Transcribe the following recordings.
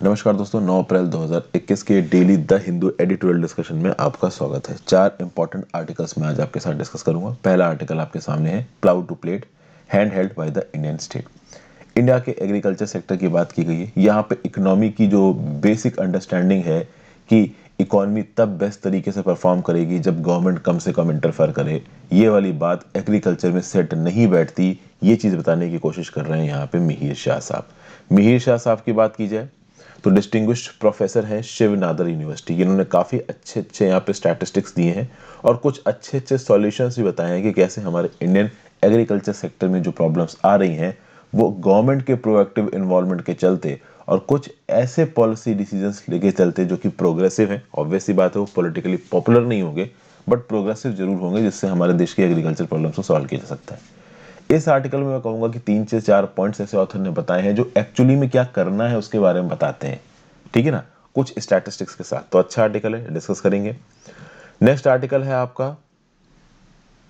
नमस्कार दोस्तों, 9 अप्रैल 2021 के daily the Hindu editorial discussion में आपका स्वागत है। 4 इंपॉर्टेंट आर्टिकल्स मैं आज आपके साथ डिस्कस करूंगा। पहला आर्टिकल आपके सामने है, plough to plate hand held by the Indian state. India के एग्रीकल्चर सेक्टर की बात की गई है। यहाँ पे इकोनॉमी की जो बेसिक अंडरस्टैंडिंग है कि इकोनॉमी तब बेस्ट तरीके से परफॉर्म करेगी जब गवर्नमेंट कम से कम इंटरफेयर करे, ये वाली बात एग्रीकल्चर में सेट नहीं बैठती। ये चीज़ बताने की कोशिश कर रहे हैं यहाँ पे मिहिर शाह साहब। मिहिर शाह साहब की बात की जाए तो डिस्टिंग्विश्ड प्रोफेसर हैं शिव नादर यूनिवर्सिटी। इन्होंने काफ़ी अच्छे अच्छे यहाँ पे स्टैटिस्टिक्स दिए हैं और कुछ अच्छे अच्छे सॉल्यूशंस भी बताए हैं कि कैसे हमारे इंडियन एग्रीकल्चर सेक्टर में जो प्रॉब्लम्स आ रही हैं वो गवर्नमेंट के प्रोएक्टिव इन्वॉल्वमेंट के चलते और कुछ ऐसे पॉलिसी डिसीजंस लेके चलते जो कि प्रोग्रेसिव हैं। ऑब्वियस सी बात है, वो पॉलिटिकली पॉपुलर नहीं होंगे बट प्रोग्रेसिव जरूर होंगे, जिससे हमारे देश की एग्रीकल्चर प्रॉब्लम्स को सॉल्व किया जा सकता है। इस आर्टिकल में मैं कहूंगा कि 3 से 4 पॉइंट्स ऐसे ऑथर ने बताए हैं जो एक्चुअली में क्या करना है उसके बारे में बताते हैं। ठीक है ना, कुछ स्टैटिस्टिक्स के साथ। तो अच्छा आर्टिकल है, डिस्कस करेंगे। नेक्स्ट आर्टिकल है आपका,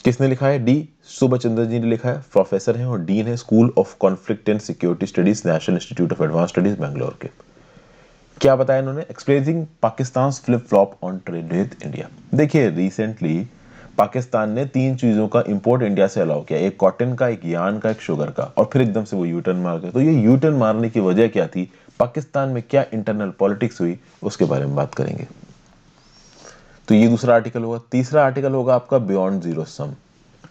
किसने लिखा है? डी सुबह चंद्र जी ने लिखा है। प्रोफेसर हैं और डीन है school of conflict and security studies, national institute of advance studies, Bangalore के। क्या बताया इन्होंने? Explaining Pakistan flip flop on trade with India. देखिए, रिसेंटली पाकिस्तान ने 3 चीजों का इंपोर्ट इंडिया से अलाउ किया, एक कॉटन का, एक यार्न का, एक शुगर का, और फिर एकदम से वो यूटर्न मार गए। तो ये यूटर्न मारने की वजह क्या थी, पाकिस्तान में क्या इंटरनल पॉलिटिक्स हुई, उसके बारे में बात करेंगे। तो ये दूसरा आर्टिकल होगा। तीसरा आर्टिकल होगा आपका बियॉन्ड जीरो सम।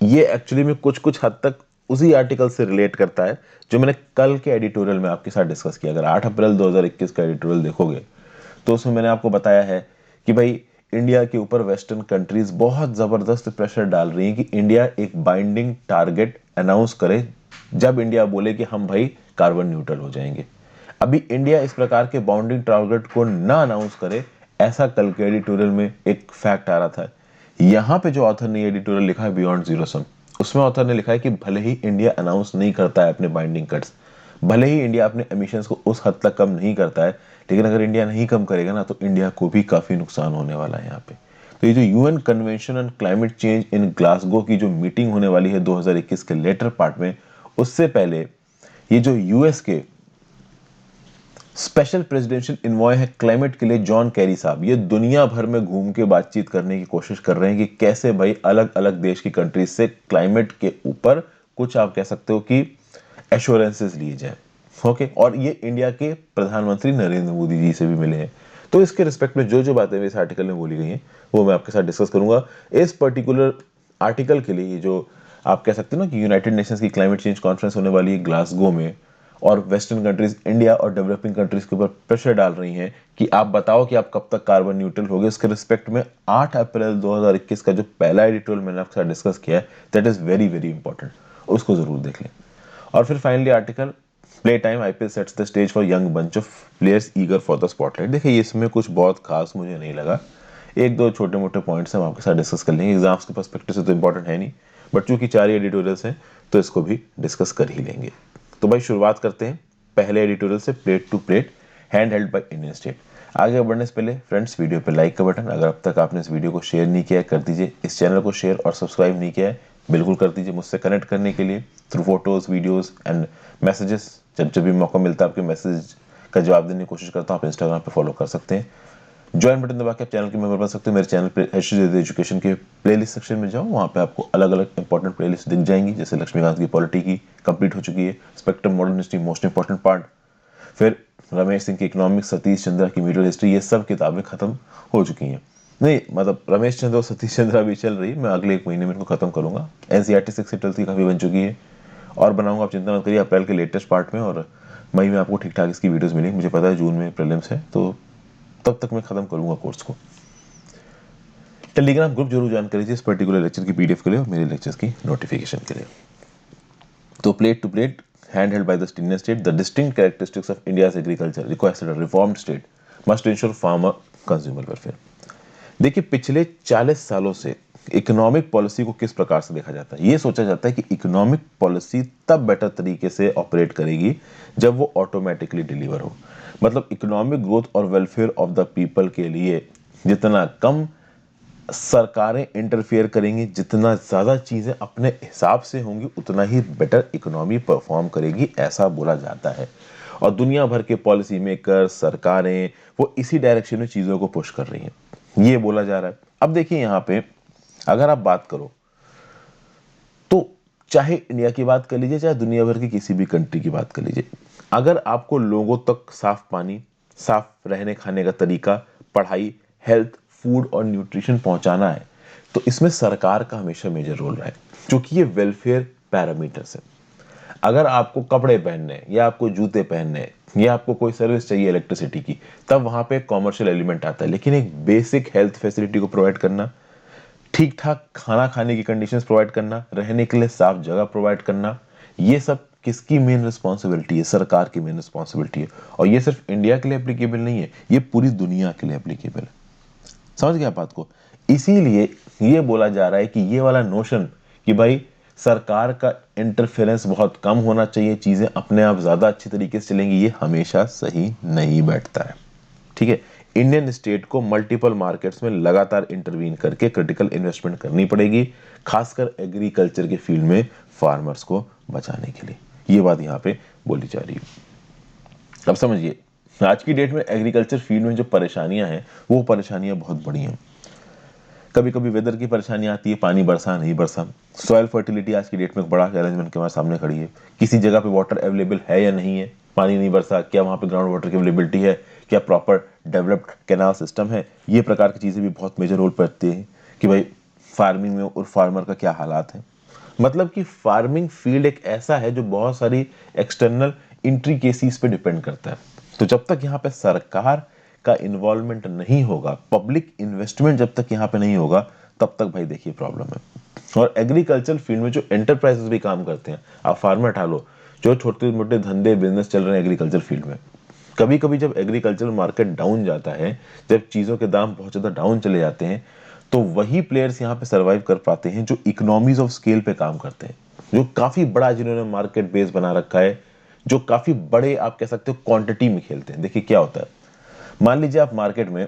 ये एक्चुअली में कुछ कुछ हद तक उसी आर्टिकल से रिलेट करता है जो मैंने कल के एडिटोरियल में आपके साथ डिस्कस किया। अगर 8 अप्रैल 2021 का एडिटोरियल देखोगे तो उसमें मैंने आपको बताया है कि भाई इंडिया के ऊपर वेस्टर्न कंट्रीज बहुत जबरदस्त प्रेशर डाल रही हैं कि इंडिया एक बाइंडिंग टारगेट अनाउंस करे, जब इंडिया बोले कि हम भाई कार्बन न्यूट्रल हो जाएंगे। अभी इंडिया इस प्रकार के बाउंडिंग टारगेट को ना अनाउंस करे, ऐसा कल के एडिटोरियल में एक फैक्ट आ रहा था। यहाँ पे जो ऑथर ने एडिटोरियल लिखा है बियॉन्ड जीरो सम, उसमें ऑथर ने लिखा है कि भले ही इंडिया अनाउंस नहीं करता है अपने बाइंडिंग कट्स, भले ही इंडिया अपने एमिशंस को उस हद तक कम नहीं करता है, लेकिन अगर इंडिया नहीं कम करेगा ना तो इंडिया को भी काफी नुकसान होने वाला है यहाँ पे। तो ये जो UN convention on climate change in Glasgow की जो मीटिंग होने वाली है 2021 के लेटर पार्ट में, उससे पहले ये जो यूएस के स्पेशल प्रेसिडेंशियल इन्वॉय है क्लाइमेट के लिए जॉन कैरी साहब, ये दुनिया भर में घूम के बातचीत करने की कोशिश कर रहे हैं कि कैसे भाई अलग अलग देश की कंट्रीज से क्लाइमेट के ऊपर कुछ आप कह सकते हो कि एश्योरेंसेस लिए जाए। ओके, और ये इंडिया के प्रधानमंत्री नरेंद्र मोदी जी से भी मिले हैं। तो इसके रिस्पेक्ट में जो जो बातें इस आर्टिकल में बोली गई हैं वो मैं आपके साथ डिस्कस करूंगा। इस पर्टिकुलर आर्टिकल के लिए जो आप कह सकते हो ना कि यूनाइटेड नेशंस की क्लाइमेट चेंज कॉन्फ्रेंस होने वाली है ग्लासगो में, और वेस्टर्न कंट्रीज इंडिया और डेवलपिंग कंट्रीज के ऊपर प्रेशर डाल रही हैं कि आप बताओ कि आप कब तक कार्बन न्यूट्रल होगे। इसके रिस्पेक्ट में 8 अप्रैल 2021 का जो पहला एडिटोरियल मैंने आपके साथ डिस्कस किया है, that is very very important, उसको जरूर देख लें। और फिर finally article, play time IPL sets the stage for young bunch of players eager for the spotlight. देखिए, इसमें कुछ बहुत खास मुझे नहीं लगा, एक दो छोटे मोटे पॉइंट्स हम आपके साथ डिस्कस कर लेंगे। एग्जाम्स के पर्सपेक्टिव से तो इंपॉर्टेंट है नहीं, बट चूंकि 4 एडिटोरियल्स हैं तो इसको भी डिस्कस कर ही लेंगे। तो भाई शुरुआत करते हैं पहले एडिटोरियल से, plate to plate hand held by Indian state. आगे बढ़ने से पहले फ्रेंड्स, वीडियो पे लाइक का बटन, अगर अब तक आपने इस वीडियो को शेयर नहीं किया है कर दीजिए। इस चैनल को शेयर और सब्सक्राइब नहीं किया है बिल्कुल कर दीजिए। मुझसे कनेक्ट करने के लिए through photos, videos and messages, जब जब भी मौका मिलता है आपके मैसेज का जवाब देने की कोशिश करता हूँ। आप इंस्टाग्राम पे फॉलो कर सकते हैं, ज्वाइन बटन दबा के आप चैनल के मेंबर बन सकते हैं। मेरे चैनल पे एजुकेशन के प्लेलिस्ट सेक्शन में जाओ, वहाँ पे आपको अलग अलग इंपॉर्टेंट प्लेलिस्ट दिख जाएंगी, जैसे लक्ष्मीकांत की पॉलिटी की कंप्लीट हो चुकी है, spectrum modern history most important part, फिर रमेश सिंह की इकोनॉमिक्स, सतीश चंद्रा की मीडियल हिस्ट्री, ये सब किताबें खत्म हो चुकी हैं। नहीं मतलब रमेश चंद्र और सतीश चंद्रा भी चल रही है, मैं अगले 1 महीने में इनको खत्म करूंगा। एनसीईआरटी 6 से 12 की काफी बन चुकी है और बनाऊंगा, आप चिंता मत करिए, अप्रैल के लेटेस्ट पार्ट में, और मई में आपको ठीक ठाक इसकी वीडियोस मिलेंगी। मुझे पता है जून में प्रीलिम्स है, तो तब तक मैं खत्म करूंगा कोर्स को। टेलीग्राम ग्रुप जरूर ज्वाइन करिए इस पर्टिकुलर लेक्चर की पीडीएफ के लिए और मेरे लेक्चर्स की नोटिफिकेशन के लिए। तो plate to plate hand held by the Indian state, the distinct characteristics of India's agriculture requested a reformed state must ensure farmer consumer welfare. देखिए, पिछले 40 सालों से इकोनॉमिक पॉलिसी को किस प्रकार से देखा जाता है, ये सोचा जाता है कि इकोनॉमिक पॉलिसी तब बेटर तरीके से ऑपरेट करेगी जब वो ऑटोमेटिकली डिलीवर हो। मतलब इकोनॉमिक ग्रोथ और वेलफेयर ऑफ द पीपल के लिए जितना कम सरकारें इंटरफेयर करेंगी, जितना ज्यादा चीजें अपने हिसाब से होंगी, उतना ही बेटर इकोनॉमी परफॉर्म करेगी, ऐसा बोला जाता है। और दुनिया भर के पॉलिसी मेकर, सरकारें, वो इसी डायरेक्शन में चीज़ों को पुश कर रही हैं, ये बोला जा रहा है। अब देखिए यहाँ पे अगर आप बात करो तो चाहे इंडिया की बात कर लीजिए, चाहे दुनिया भर की किसी भी कंट्री की बात कर लीजिए, अगर आपको लोगों तक साफ पानी, साफ रहने खाने का तरीका, पढ़ाई, हेल्थ, फूड और न्यूट्रिशन पहुंचाना है तो इसमें सरकार का हमेशा मेजर रोल रहा है, क्योंकि ये वेलफेयर पैरामीटर्स है। अगर आपको कपड़े पहनने हैं या आपको जूते पहनने हैं या आपको कोई सर्विस चाहिए इलेक्ट्रिसिटी की, तब वहां पे कॉमर्शियल एलिमेंट आता है। लेकिन एक बेसिक हेल्थ फैसिलिटी को प्रोवाइड करना, ठीक ठाक खाना खाने की कंडीशंस प्रोवाइड करना, रहने के लिए साफ जगह प्रोवाइड करना, ये सब किसकी मेन रिस्पॉन्सिबिलिटी है? सरकार की मेन रिस्पॉन्सिबिलिटी है। और ये सिर्फ इंडिया के लिए एप्लीकेबल नहीं है, ये पूरी दुनिया के लिए एप्लीकेबल है। समझ गया बात को? इसीलिए ये बोला जा रहा है कि ये वाला नोशन कि भाई सरकार का इंटरफेरेंस बहुत कम होना चाहिए, चीजें अपने आप ज्यादा अच्छी तरीके से चलेंगी, ये हमेशा सही नहीं बैठता है। ठीक है, इंडियन स्टेट को मल्टीपल मार्केट्स में लगातार इंटरवीन करके क्रिटिकल इन्वेस्टमेंट करनी पड़ेगी, खासकर एग्रीकल्चर के फील्ड में फार्मर्स को बचाने के लिए। ये बात यहाँ पे बोली जा रही है। अब समझिए, आज की डेट में एग्रीकल्चर फील्ड में जो परेशानियां हैं वो परेशानियां बहुत बड़ी हैं। कभी कभी वेदर की परेशानी आती है, पानी बरसा नहीं बरसा। सॉइल फर्टिलिटी आज की डेट में एक बड़ा चैलेंज बन के हमारे सामने खड़ी है। किसी जगह पे वाटर अवेलेबल है या नहीं है, पानी नहीं बरसा, क्या वहां पे ग्राउंड वाटर की अवेलेबिलिटी है, क्या प्रॉपर डेवलप्ड कैनाल सिस्टम है, ये प्रकार की चीजें भी बहुत मेजर रोल करती है कि भाई फार्मिंग में और फार्मर का क्या हालात है। मतलब कि फार्मिंग फील्ड एक ऐसा है जो बहुत सारी एक्सटर्नल इंट्रिकेसीज पे डिपेंड करता है। तो जब तक यहाँ पे सरकार का इन्वॉल्वमेंट नहीं होगा, पब्लिक इन्वेस्टमेंट जब तक यहाँ पे नहीं होगा, तब तक भाई देखिए प्रॉब्लम है। और एग्रीकल्चर फील्ड में जो एंटरप्राइजेस भी काम करते हैं, आप फार्मर उठा लो, जो छोटे मोटे धंधे बिजनेस चल रहे हैं एग्रीकल्चर फील्ड में, कभी कभी जब एग्रीकल्चर मार्केट डाउन जाता है, जब चीजों के दाम बहुत ज्यादा डाउन चले जाते हैं, तो वही प्लेयर्स यहाँ पे सरवाइव कर पाते हैं जो इकोनॉमीज ऑफ स्केल पे काम करते हैं, जो काफी बड़ा जिन्होंने मार्केट बेस बना रखा है, जो काफी बड़े आप कह सकते हो क्वांटिटी में खेलते हैं। देखिए क्या होता है, मान लीजिए आप मार्केट में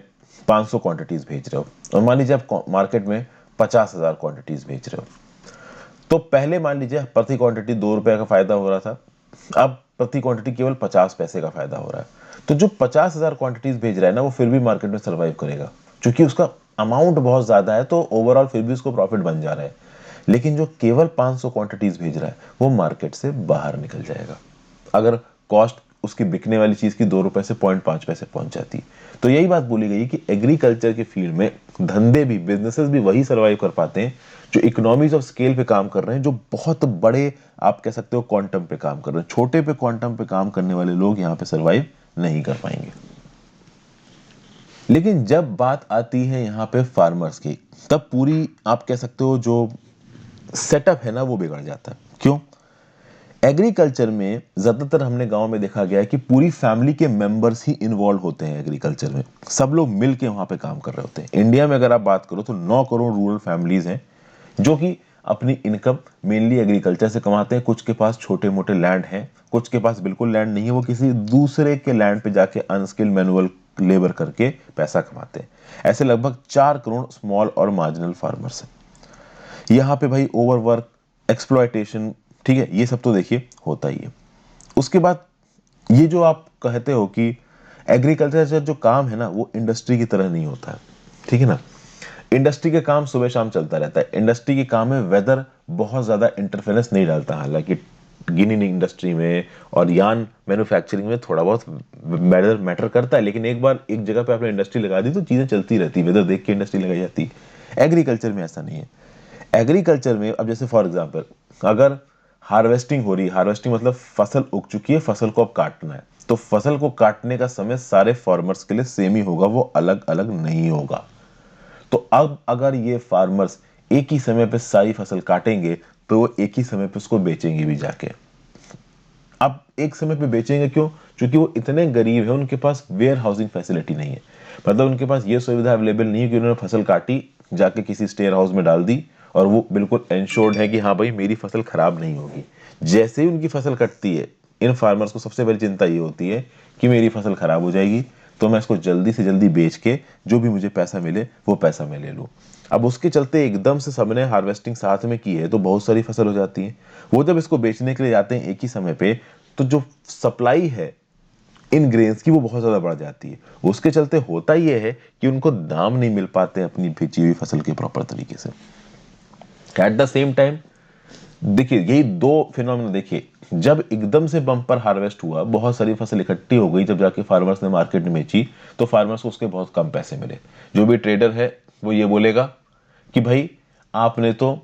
500 क्वांटिटीज भेज रहे हो और मान लीजिए आप मार्केट में 50,000 क्वांटिटीज भेज रहे हो। तो पहले मान लीजिए प्रति क्वांटिटी 2 रुपए का फायदा हो रहा था, अब प्रति क्वांटिटी केवल 50 पैसे का फायदा हो रहा है। तो जो 50,000 क्वांटिटीज भेज रहा है ना, वो फिर भी मार्केट में सर्वाइव करेगा, क्योंकि उसका अमाउंट बहुत ज्यादा है, तो ओवरऑल फिर भी उसको प्रॉफिट बन जा रहा है। लेकिन जो केवल 500 क्वांटिटीज भेज रहा है, वो मार्केट से बाहर निकल जाएगा अगर कॉस्ट उसकी बिकने वाली चीज की 2 रुपए से 0.5 पैसे पहुंच जाती। तो यही बात बोली गई कि एग्रीकल्चर के फील्ड में धंधे भी, बिजनेसेस भी वही सर्वाइव कर पाते हैं जो इकोनॉमीज ऑफ स्केल पे काम कर रहे हैं, जो बहुत बड़े आप कह सकते हो क्वांटम पे काम कर रहे हैं। छोटे पे क्वांटम पे काम करने वाले लोग यहाँ पे सर्वाइव नहीं कर पाएंगे। लेकिन जब बात आती है यहाँ पे फार्मर्स की, तब पूरी आप कह सकते हो जो सेटअप है ना, वो बिगड़ जाता है। क्यों? एग्रीकल्चर में ज्यादातर हमने गांव में देखा गया है कि पूरी फैमिली के मेंबर्स ही इन्वॉल्व होते हैं एग्रीकल्चर में, सब लोग मिलके वहां पे काम कर रहे होते हैं। इंडिया में अगर आप बात करो तो 9 करोड़ रूरल फैमिलीज हैं जो कि अपनी इनकम मेनली एग्रीकल्चर से कमाते हैं। कुछ के पास छोटे मोटे लैंड हैं, कुछ के पास बिल्कुल लैंड नहीं है, वो किसी दूसरे के लैंड पे जाके अनस्किल्ड मैनुअल लेबर करके पैसा कमाते हैं। ऐसे लगभग 4 करोड़ स्मॉल और मार्जिनल फार्मर्स हैं। यहाँ पे भाई ओवरवर्क, एक्सप्लॉयटेशन, ठीक है, ये सब तो देखिए होता ही है। उसके बाद ये जो आप कहते हो कि एग्रीकल्चर जो काम है ना, वो इंडस्ट्री की तरह नहीं होता है, ठीक है ना। इंडस्ट्री के काम सुबह शाम चलता रहता है। इंडस्ट्री के काम में वेदर बहुत ज्यादा इंटरफेरेंस नहीं डालता, हालांकि गिनी इंडस्ट्री में और यान मैन्युफैक्चरिंग में थोड़ा बहुत वेदर मैटर करता है, लेकिन एक बार एक जगह पे आपने इंडस्ट्री लगा दी तो चीजें चलती रहती, वेदर देख के इंडस्ट्री लगाई जाती। एग्रीकल्चर में ऐसा नहीं है। एग्रीकल्चर में अब जैसे फॉर एग्जांपल अगर हार्वेस्टिंग हो रही है, हार्वेस्टिंग मतलब फसल उग चुकी है, फसल को अब काटना है, तो फसल को काटने का समय सारे फार्मर्स के लिए सेम ही होगा, वो अलग अलग नहीं होगा। तो अब अगर ये फार्मर्स एक ही समय पे सारी फसल काटेंगे तो वो एक ही समय पे उसको बेचेंगे भी जाके। अब एक समय पे बेचेंगे क्यों? क्योंकि वो इतने गरीब है, उनके पास वेयर हाउसिंग फैसिलिटी नहीं है। मतलब उनके पास ये सुविधा अवेलेबल नहीं है कि उन्होंने फसल काटी, जाके किसी स्टेयर हाउस में डाल दी और वो बिल्कुल एंश्योर्ड है कि हाँ भाई मेरी फसल खराब नहीं होगी। जैसे ही उनकी फसल कटती है, इन फार्मर्स को सबसे पहली चिंता ये होती है कि मेरी फसल खराब हो जाएगी, तो मैं इसको जल्दी से जल्दी बेच के जो भी मुझे पैसा मिले वो पैसा मैं ले लूं। अब उसके चलते एकदम से सबने हार्वेस्टिंग साथ में की है तो बहुत सारी फसल हो जाती है। वो जब इसको बेचने के लिए जाते हैं एक ही समय पे, तो जो सप्लाई है इन ग्रेन्स की वो बहुत ज़्यादा बढ़ जाती है। उसके चलते होता ये है कि उनको दाम नहीं मिल पाते अपनी बेची हुई फसल के प्रॉपर तरीके से। एट द सेम टाइम देखिए यही दो फिनोमेना देखिए, जब एकदम से बम्पर हार्वेस्ट हुआ, बहुत सारी फसल इकट्ठी हो गई, जब जाके फार्मर्स ने मार्केट में बेची तो फार्मर्स को उसके बहुत कम पैसे मिले। जो भी ट्रेडर है वो ये बोलेगा कि भाई आपने तो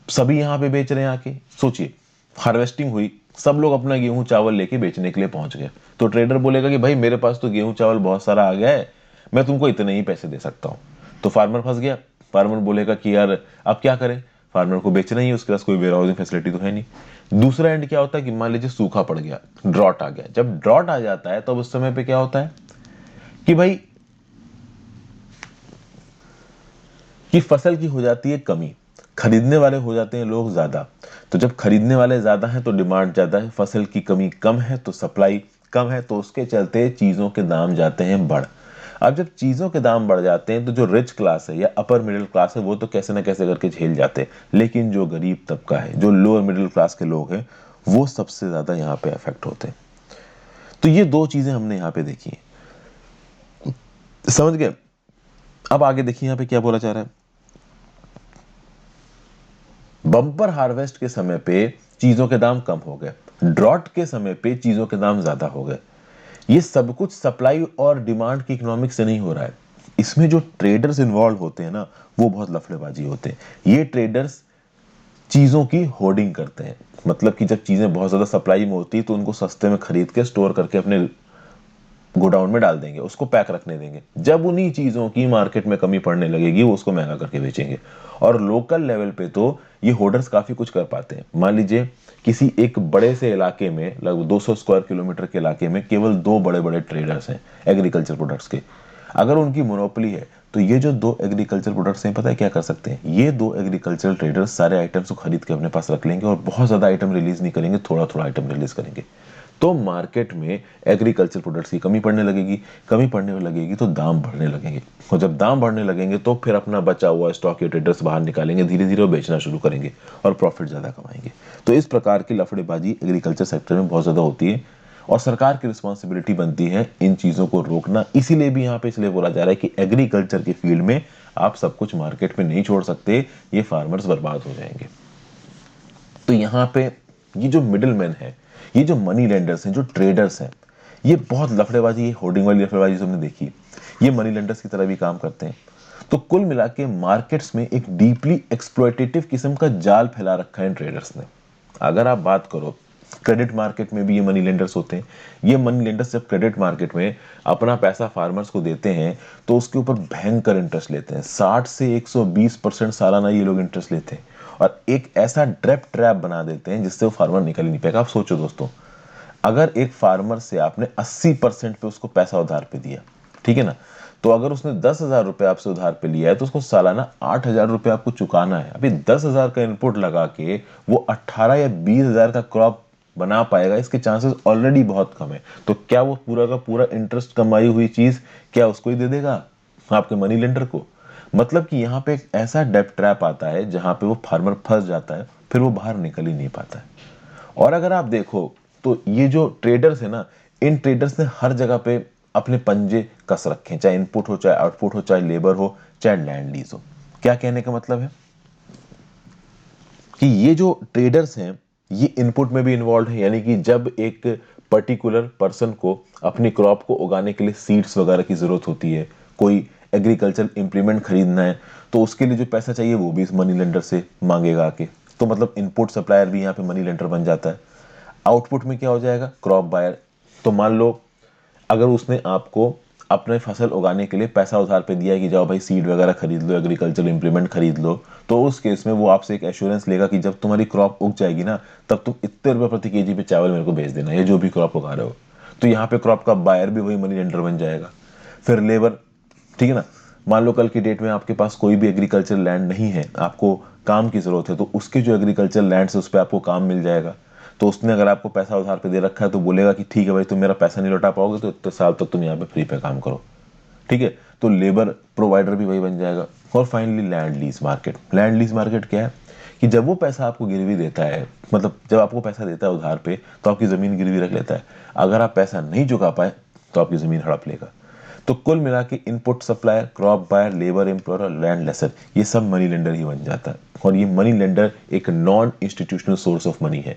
सभी यहाँ पे बेच रहे हैं आके, सोचिए हार्वेस्टिंग हुई, सब लोग अपना गेहूं चावल लेके बेचने के लिए पहुंच गए, तो ट्रेडर बोलेगा कि भाई मेरे पास तो गेहूं चावल बहुत सारा आ गया है, मैं तुमको इतने ही पैसे दे सकता हूं। तो फार्मर फंस गया। फार्मर बोलेगा कि यार अब क्या करें, फार्मर को बेचना ही है, उसके पास कोई वेयर हाउसिंग फैसिलिटी तो है नहीं। दूसरा एंड क्या होता है कि मान लीजिए सूखा पड़ गया, ड्रॉट आ गया। जब ड्रॉट आ जाता है तब उस समय पे क्या होता है कि भाई कि फसल की हो जाती है कमी, खरीदने वाले हो जाते हैं लोग ज्यादा। तो जब खरीदने वाले ज्यादा हैं तो डिमांड ज्यादा है, फसल की कमी कम है तो सप्लाई कम है, तो उसके चलते चीजों के दाम जाते हैं बढ़। अब जब चीजों के दाम बढ़ जाते हैं तो जो रिच क्लास है या अपर मिडिल क्लास है वो तो कैसे ना कैसे करके झेल जाते हैं, लेकिन जो गरीब तबका है, जो लोअर मिडिल क्लास के लोग हैं, वो सबसे ज्यादा यहाँ पे अफेक्ट होते हैं। तो ये दो चीजें हमने यहाँ पे देखी, समझ गए। अब आगे देखिए यहाँ पे क्या बोला जा रहा है। बम्पर हार्वेस्ट के समय पे चीजों के दाम कम हो गए, ड्रॉट के समय पे चीजों के दाम ज्यादा हो गए। ये सब कुछ सप्लाई और डिमांड की इकोनॉमिक्स से नहीं हो रहा है। इसमें जो ट्रेडर्स इन्वॉल्व होते हैं ना, वो बहुत लफड़ेबाजी होते हैं। ये ट्रेडर्स चीजों की होर्डिंग करते हैं, मतलब कि जब चीजें बहुत ज्यादा सप्लाई में होती है तो उनको सस्ते में खरीद के स्टोर करके अपने गोडाउन में डाल देंगे, उसको पैक रखने देंगे। जब उन्हीं चीजों की मार्केट में कमी पड़ने लगेगी वो उसको महंगा करके बेचेंगे। और लोकल लेवल पे तो ये होर्डर्स काफी कुछ कर पाते हैं। मान लीजिए किसी एक बड़े से इलाके में, लगभग 200 स्क्वायर किलोमीटर के इलाके में केवल दो बड़े बड़े ट्रेडर्स हैं एग्रीकल्चर प्रोडक्ट्स के। अगर उनकी मोनोपोली है तो ये जो दो एग्रीकल्चर प्रोडक्ट्स हैं, पता है क्या कर सकते हैं, ये दो एग्रीकल्चर ट्रेडर्स सारे आइटम्स को खरीद के अपने पास रख लेंगे और बहुत ज्यादा आइटम रिलीज नहीं करेंगे, थोड़ा थोड़ा आइटम रिलीज करेंगे। तो मार्केट में एग्रीकल्चर प्रोडक्ट्स की कमी पड़ने लगेगी, कमी पड़ने लगेगी तो दाम बढ़ने लगेंगे, और जब दाम बढ़ने लगेंगे तो फिर अपना बचा हुआ स्टॉक ये ट्रेडर्स बाहर निकालेंगे, धीरे धीरे वो बेचना शुरू करेंगे और प्रॉफिट ज्यादा कमाएंगे। तो इस प्रकार की लफड़ेबाजी एग्रीकल्चर सेक्टर में बहुत ज्यादा होती है और सरकार की रिस्पॉन्सिबिलिटी बनती है इन चीजों को रोकना। इसीलिए भी यहाँ पे इसलिए बोला जा रहा है कि एग्रीकल्चर के फील्ड में आप सब कुछ मार्केट में नहीं छोड़ सकते, ये फार्मर्स बर्बाद हो जाएंगे। तो यहाँ पे ये जो मिडिल मैन है, ये जो मनी लेंडर्स हैं, जो ट्रेडर्स हैं, ये बहुत लफड़ेबाजी, होर्डिंग वाली लफड़ेबाजी हमने देखी, ये मनी लेंडर्स की तरह भी काम करते हैं। तो कुल मिला के मार्केट्स में एक डीपली एक्सप्लॉयटेटिव किस्म का जाल फैला रखा है ट्रेडर्स ने। अगर आप बात करो क्रेडिट मार्केट में भी ये मनी लेंडर्स होते हैं। ये मनी लेंडर्स जब क्रेडिट मार्केट में अपना पैसा फार्मर्स को देते हैं तो उसके ऊपर भयंकर इंटरेस्ट लेते हैं, 60 से 120% सालाना ये लोग इंटरेस्ट लेते हैं, और एक ऐसा ट्रैप बना देते हैं जिससे वो फार्मर निकल ही नहीं पाएगा। आप सोचो दोस्तों, अगर एक फार्मर से आपने 80% पे उसको पैसा उधार पे दिया, ठीक है ना, तो अगर उसने 10,000 रुपए आपसे उधार पे लिया है तो उसको सालाना 8,000 रुपए आपको चुकाना है। अभी 10,000 का इनपुट लगा के वो 18 या 20,000 का क्रॉप बना पाएगा, इसके चांसेस ऑलरेडी बहुत कम है। तो क्या वो पूरा का पूरा इंटरेस्ट कमाई हुई चीज क्या उसको ही दे देगा, आपके मनी लेंडर को? मतलब कि यहाँ पे एक ऐसा डेब्ट ट्रैप आता है जहां पे वो फार्मर फंस जाता है, फिर वो बाहर निकल ही नहीं पाता है। और अगर आप देखो तो ये जो ट्रेडर्स है ना, इन ट्रेडर्स ने हर जगह पे अपने पंजे कस रखे हैं, चाहे इनपुट हो, चाहे आउटपुट हो, चाहे लेबर हो, चाहे लैंड लीज हो। क्या कहने का मतलब है कि ये जो ट्रेडर्स हैं ये इनपुट में भी इन्वॉल्व है, यानी कि जब एक पर्टिकुलर पर्सन को अपनी क्रॉप को उगाने के लिए सीड्स वगैरह की जरूरत होती है, कोई एग्रीकल्चर इंप्लीमेंट खरीदना है, तो उसके लिए जो पैसा चाहिए वो भी इस मनी लेंडर से मांगेगा आके। तो मतलब इनपुट सप्लायर भी यहाँ पे मनी लेंडर बन जाता है। आउटपुट में क्या हो जाएगा, क्रॉप बायर। तो मान लो अगर उसने आपको अपने फसल उगाने के लिए पैसा उधार पे दिया है कि जाओ भाई सीड वगैरह खरीद लो, एग्रीकल्चर इंप्लीमेंट खरीद लो, तो उस केस में वो आपसे एक एश्योरेंस लेगा कि जब तुम्हारी क्रॉप उग जाएगी ना, तब तुम इतने रुपए प्रति केजी पे चावल मेरे को भेज देना, ये जो भी क्रॉप उगा रहे हो। तो यहाँ पे क्रॉप का बायर भी वही मनी लेंडर बन जाएगा। फिर लेबर, ठीक है ना, मान लो कल की डेट में आपके पास कोई भी एग्रीकल्चर लैंड नहीं है, आपको काम की जरूरत है, तो उसके जो एग्रीकल्चर लैंड है उस पर आपको काम मिल जाएगा। तो उसने अगर आपको पैसा उधार पे दे रखा है तो बोलेगा कि ठीक है भाई, तुम मेरा पैसा नहीं लौटा पाओगे तो इतने साल तक तुम यहाँ पे फ्री पे काम करो, ठीक है। तो लेबर प्रोवाइडर भी वही बन जाएगा। और finally land lease market. Land lease market क्या है कि जब वो पैसा आपको गिरवी देता है, मतलब जब आपको पैसा देता है उधार पे, तो आपकी ज़मीन गिरवी रख लेता है। अगर आप पैसा नहीं चुका पाए तो आपकी ज़मीन हड़प लेगा। तो कुल मिला के input supplier, crop buyer, labour employer और लैंड लेसर, ये सब मनी लेंडर ही बन जाता है। और ये मनी लेंडर एक non institutional source of money है।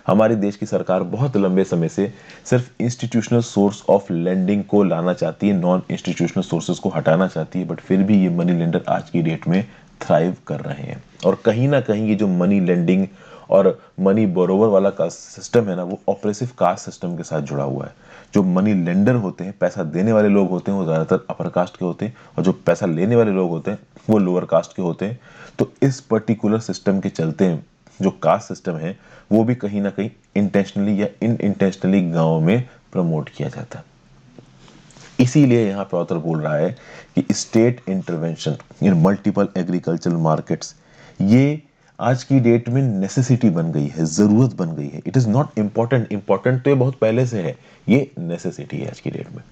हमारे देश की सरकार बहुत लंबे समय से सिर्फ इंस्टीट्यूशनल सोर्स ऑफ लेंडिंग को लाना चाहती है, नॉन इंस्टीट्यूशनल सोर्सेज को हटाना चाहती है, बट फिर भी ये मनी लेंडर आज की डेट में थ्राइव कर रहे हैं। और कहीं ना कहीं ये जो मनी लेंडिंग और मनी बोरोवर वाला का सिस्टम है ना, वो ऑपरेसिव कास्ट सिस्टम के साथ जुड़ा हुआ है। जो मनी लेंडर होते हैं, पैसा देने वाले लोग होते हैं, वो ज़्यादातर अपर कास्ट के होते हैं, और जो पैसा लेने वाले लोग होते हैं वो लोअर कास्ट के होते हैं। तो इस पर्टिकुलर सिस्टम के चलते जो कास्ट सिस्टम है वो भी कहीं ना कहीं इंटेंशनली या इन इंटेंशनली गाँव में प्रमोट किया जाता है। इसीलिए यहाँ पे ऑथर बोल रहा है कि स्टेट इंटरवेंशन इन मल्टीपल एग्रीकल्चरल मार्केट्स, ये आज की डेट में नेसेसिटी बन गई है, जरूरत बन गई है। It is not important, important तो ये बहुत पहले से है, ये नेसेसिटी है आज की डेट में।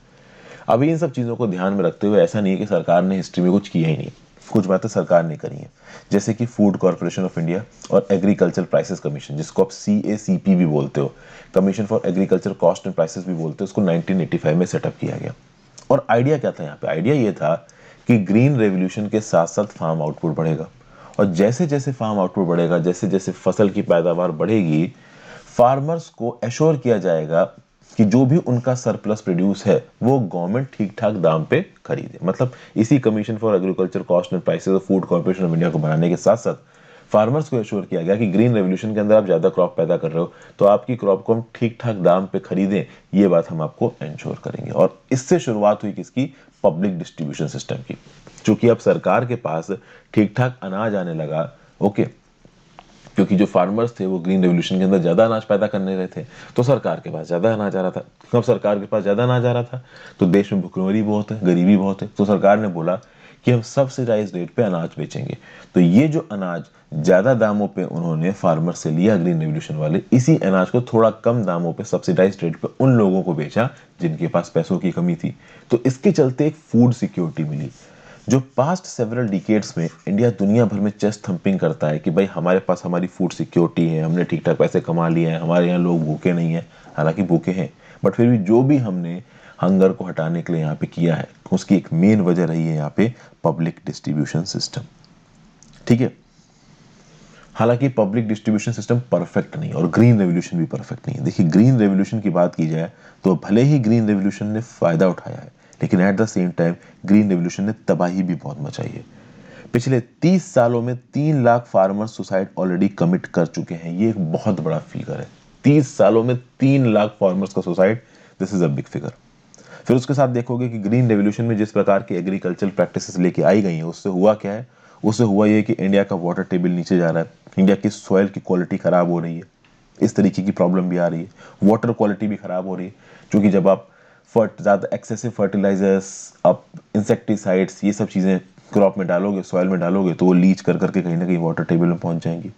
अभी इन सब चीज़ों को ध्यान में रखते हुए ऐसा नहीं है कि सरकार ने हिस्ट्री में कुछ किया ही नहीं, कुछ बातें सरकार ने करी हैं, जैसे कि फूड कॉर्पोरेशन ऑफ इंडिया और एग्रीकल्चर प्राइसेस कमीशन, जिसको आप CACP भी बोलते हो, commission for agriculture cost and prices भी बोलते हो, उसको 1985 में सेटअप किया गया। और आइडिया क्या था यहाँ पे? आइडिया ये था कि ग्रीन रेवोल्यूशन के साथ साथ फार्म आउटपुट बढ़ेगा, और जैसे जैसे फार्म आउटपुट बढ़ेगा, जैसे जैसे फसल की पैदावार बढ़ेगी, फार्मर्स को एश्योर किया जाएगा कि जो भी उनका सरप्लस प्रोड्यूस है वो गवर्नमेंट ठीक ठाक दाम पे खरीदे। मतलब इसी commission for agriculture cost and prices और फूड कॉर्पोरेशन ऑफ इंडिया को बनाने के साथ साथ फार्मर्स को एश्योर किया गया कि ग्रीन रेवोल्यूशन के अंदर आप ज्यादा क्रॉप पैदा कर रहे हो तो आपकी क्रॉप को हम ठीक ठाक दाम पे खरीदें, ये बात हम आपको एंश्योर करेंगे। और इससे शुरुआत हुई किसकी? पब्लिक डिस्ट्रीब्यूशन सिस्टम की। चूंकि अब सरकार के पास ठीक ठाक अनाज आने लगा, ओके, क्योंकि जो फार्मर्स थे वो ग्रीन रेवोल्यूशन के अंदर ज्यादा अनाज पैदा करने रहे थे, तो सरकार के पास ज्यादा अनाज आ रहा था। कब सरकार के पास ज्यादा अनाज आ रहा था? तो देश में भुखमरी बहुत है, गरीबी बहुत है, तो सरकार ने बोला कि हम सब्सिडाइज रेट पे अनाज बेचेंगे। तो ये जो अनाज ज्यादा दामों पे उन्होंने फार्मर से लिया ग्रीन रेवोल्यूशन वाले, इसी अनाज को थोड़ा कम दामों पे सब्सिडाइज रेट पे उन लोगों को बेचा जिनके पास पैसों की कमी थी। तो इसके चलते एक फूड सिक्योरिटी मिली। जो पास्ट सेवरल डिकेड्स में इंडिया दुनिया भर में चेस्ट थंपिंग करता है कि भाई हमारे पास हमारी फूड सिक्योरिटी है, हमने ठीक ठाक पैसे कमा लिए हैं, हमारे यहाँ लोग भूखे नहीं हैं, हालांकि भूखे हैं, बट फिर भी जो भी हमने हंगर को हटाने के लिए यहाँ पे किया है, उसकी एक मेन वजह रही है यहाँ पे पब्लिक डिस्ट्रीब्यूशन सिस्टम। ठीक है, हालांकि पब्लिक डिस्ट्रीब्यूशन सिस्टम परफेक्ट नहीं और ग्रीन रेवोल्यूशन भी परफेक्ट नहीं है। देखिए, ग्रीन रेवोल्यूशन की बात की जाए तो भले ही ग्रीन रेवोल्यूशन ने फायदा उठाया है, लेकिन at the same time green revolution ने तबाही भी बहुत मचाई है। पिछले 30 सालों में 3 lakh farmer suicide already commit कर चुके हैं। ये एक बहुत बड़ा फिगर है। 30 सालों में 3 लाख फार्मर्स का suicide, this is a big figure. फिर उसके साथ देखोगे कि ग्रीन रेवोल्यूशन में जिस प्रकार की एग्रीकल्चर प्रैक्टिसेस लेके आई गई हैं, उससे हुआ क्या है? उससे हुआ ये कि इंडिया का वाटर टेबल नीचे जा रहा है, इंडिया की सॉइल की क्वालिटी खराब हो रही है, इस तरीके की प्रॉब्लम भी आ रही है। वाटर क्वालिटी भी खराब हो रही है, क्योंकि जब आप ज़्यादा एक्सेसिव फर्टिलाइजर्स, आप इंसेक्टिसाइड्स, ये सब चीज़ें क्रॉप में डालोगे, सॉइल में डालोगे, तो वो लीच कर करके कहीं ना कहीं वाटर टेबल में पहुंच जाएंगी।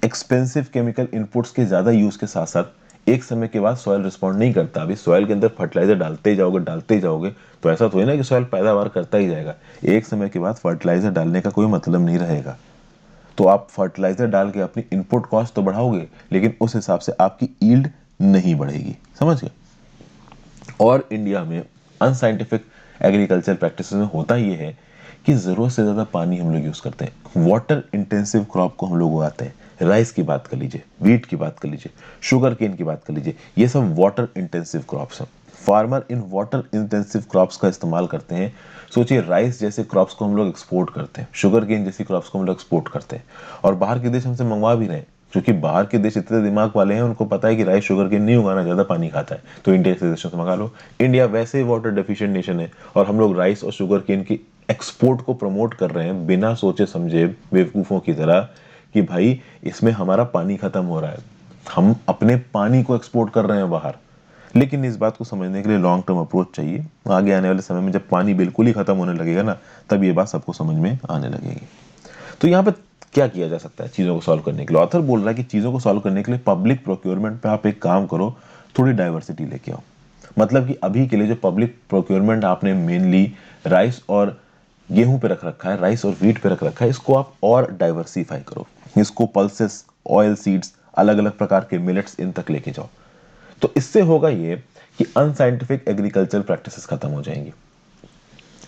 एक्सपेंसिव केमिकल इनपुट्स के ज़्यादा यूज़ के साथ साथ एक समय के बाद सॉइल रिस्पॉन्ड नहीं करता। अभी सॉइल के अंदर फर्टिलाइजर डालते ही जाओगे तो ऐसा तो है ना कि सॉइल पैदावार करता ही जाएगा। एक समय के बाद फर्टिलाइजर डालने का कोई मतलब नहीं रहेगा। तो आप फर्टिलाइजर डाल के अपनी इनपुट कॉस्ट तो बढ़ाओगे, लेकिन उस हिसाब से आपकी ईल्ड नहीं बढ़ेगी। समझ गए? और इंडिया में अनसाइंटिफिक एग्रीकल्चर प्रैक्टिसेस में होता ये है कि ज़रूरत से ज़्यादा पानी हम लोग यूज़ करते हैं। वाटर इंटेंसिव क्रॉप को हम लोग उगाते हैं। राइस की बात कर लीजिए, वीट की बात कर लीजिए, शुगर केन की बात कर लीजिए, ये सब वाटर इंटेंसिव क्रॉप्स हैं। Farmer in water intensive crops का इस्तेमाल करते हैं। सोचिए, राइस जैसे क्रॉप्स को हम लोग एक्सपोर्ट करते हैं, शुगर केन जैसी क्रॉप्स को हम लोग एक्सपोर्ट करते हैं, और बाहर के देश हमसे मंगवा भी रहे हैं, क्योंकि बाहर के देश इतने दिमाग वाले हैं, उनको पता है कि राइस शुगर केन नहीं उगाना, ज्यादा पानी खाता है, तो इंडिया से देशों से मंगा लो। इंडिया वैसे ही वाटर डेफिशिएंट नेशन है, और हम लोग राइस और शुगर केन की एक्सपोर्ट को प्रमोट कर रहे हैं बिना सोचे समझे, बेवकूफों की तरह, कि भाई इसमें हमारा पानी खत्म हो रहा है, हम अपने पानी को एक्सपोर्ट कर रहे हैं बाहर। लेकिन इस बात को समझने के लिए लॉन्ग टर्म अप्रोच चाहिए। आगे आने वाले समय में जब पानी बिल्कुल ही खत्म होने लगेगा ना, तब ये बात सबको समझ में आने लगेगी। तो यहाँ पे क्या किया जा सकता है चीज़ों को सॉल्व करने के लिए? ऑथर बोल रहा है कि चीज़ों को सॉल्व करने के लिए पब्लिक प्रोक्योरमेंट पे आप एक काम करो, थोड़ी डाइवर्सिटी लेके आओ। मतलब कि अभी के लिए जो पब्लिक प्रोक्योरमेंट आपने मेनली राइस और गेहूं पे रख रखा है, राइस और वीट पे रख रखा है, इसको आप और डाइवर्सिफाई करो। इसको पल्सेस, ऑयल सीड्स, अलग अलग प्रकार के मिलेट्स इन तक लेके जाओ। तो इससे होगा ये कि अनसाइंटिफिक एग्रीकल्चर प्रैक्टिसेस खत्म हो जाएंगी।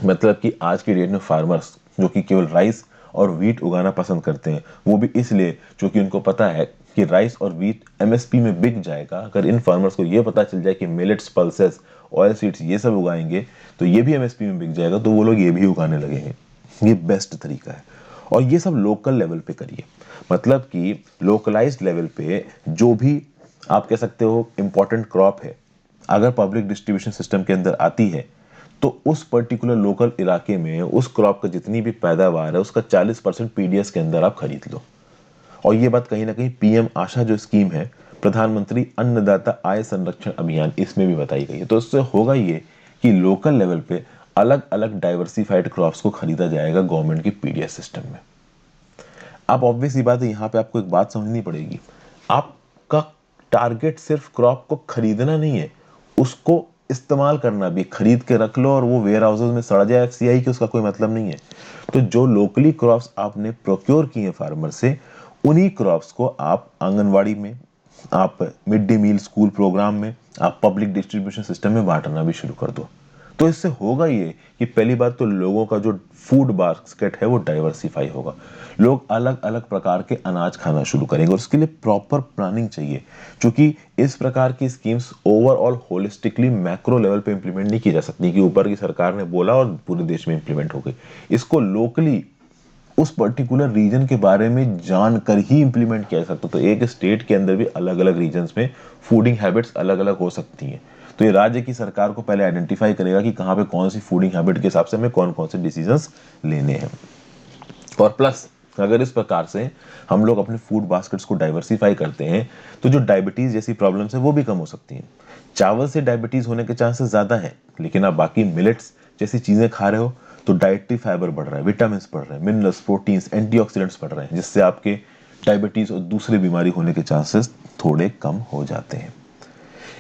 मतलब कि आज की डेट में फार्मर्स जो कि केवल राइस और वीट उगाना पसंद करते हैं, वो भी इसलिए क्योंकि उनको पता है कि राइस और वीट एमएसपी में बिक जाएगा। अगर इन फार्मर्स को ये पता चल जाए कि मिलेट्स, पल्सेस, ऑयल सीड्स ये सब उगाएंगे तो ये भी एमएसपी में बिक जाएगा, तो वो लोग ये भी उगाने लगेंगे। ये बेस्ट तरीका है। और ये सब लोकल लेवल पे करिए, मतलब कि लोकलाइज्ड लेवल पे जो भी आप कह सकते हो इंपॉर्टेंट क्रॉप है, अगर पब्लिक डिस्ट्रीब्यूशन सिस्टम के अंदर आती है तो उस पर्टिकुलर लोकल इलाके में उस क्रॉप का जितनी भी पैदावार है उसका 40% पीडीएस के अंदर आप खरीद लो। और ये बात कहीं ना कहीं पीएम आशा जो स्कीम है, प्रधानमंत्री अन्नदाता आय संरक्षण अभियान, इसमें भी बताई गई है। तो इससे होगा ये कि लोकल लेवल पे अलग अलग डाइवर्सिफाइड क्रॉप्स को खरीदा जाएगा गवर्नमेंट की पीडीएस सिस्टम में। अब ऑब्वियस ही बात है, यहाँ पे आपको एक बात समझनी पड़ेगी, आपका टारगेट सिर्फ क्रॉप को खरीदना नहीं है, उसको इस्तेमाल करना भी। खरीद के रख लो और वो वेयर हाउसेज में सड़ जाए एफसीआई की, उसका कोई मतलब नहीं है। तो जो लोकली क्रॉप्स आपने प्रोक्योर किए हैं फार्मर से, उन्हीं क्रॉप्स को आप आंगनवाड़ी में, आप mid day meal school programme में, आप पब्लिक डिस्ट्रीब्यूशन सिस्टम में बांटना भी शुरू कर दो। तो इससे होगा ये कि पहली बात तो लोगों का जो फूड बास्केट है वो डाइवर्सिफाई होगा। लोग अलग अलग प्रकार के अनाज खाना शुरू करेंगे और उसके लिए प्रॉपर प्लानिंग चाहिए, क्योंकि इस प्रकार की schemes overall holistically macro level पे इंप्लीमेंट नहीं की जा सकती कि ऊपर की सरकार ने बोला और पूरे देश में इंप्लीमेंट हो गई। इसको लोकली उस पर्टिकुलर रीजन के बारे में जानकर ही इंप्लीमेंट किया जा सकता। तो एक स्टेट के अंदर भी अलग अलग रीजन्स में फूडिंग हैबिट्स अलग अलग हो सकती हैं। तो ये राज्य की सरकार को पहले आइडेंटिफाई करेगा कि कहाँ पे कौन सी फूडिंग हैबिट के हिसाब से हमें कौन कौन से डिसीजंस लेने हैं। और प्लस अगर इस प्रकार से हम लोग अपने फूड बास्केट्स को डाइवर्सिफाई करते हैं तो जो डायबिटीज जैसी प्रॉब्लम्स है वो भी कम हो सकती हैं। चावल से डायबिटीज होने के चांसेस ज्यादा हैं, लेकिन आप बाकी मिलेट्स जैसी चीजें खा रहे हो तो डाइटरी फाइबर बढ़ रहा है, विटामिन बढ़ रहे हैं, मिनरल्स, प्रोटीन्स, एंटीऑक्सीडेंट्स बढ़ रहे हैं, जिससे आपके डायबिटीज और दूसरी बीमारी होने के चांसेस थोड़े कम हो जाते हैं।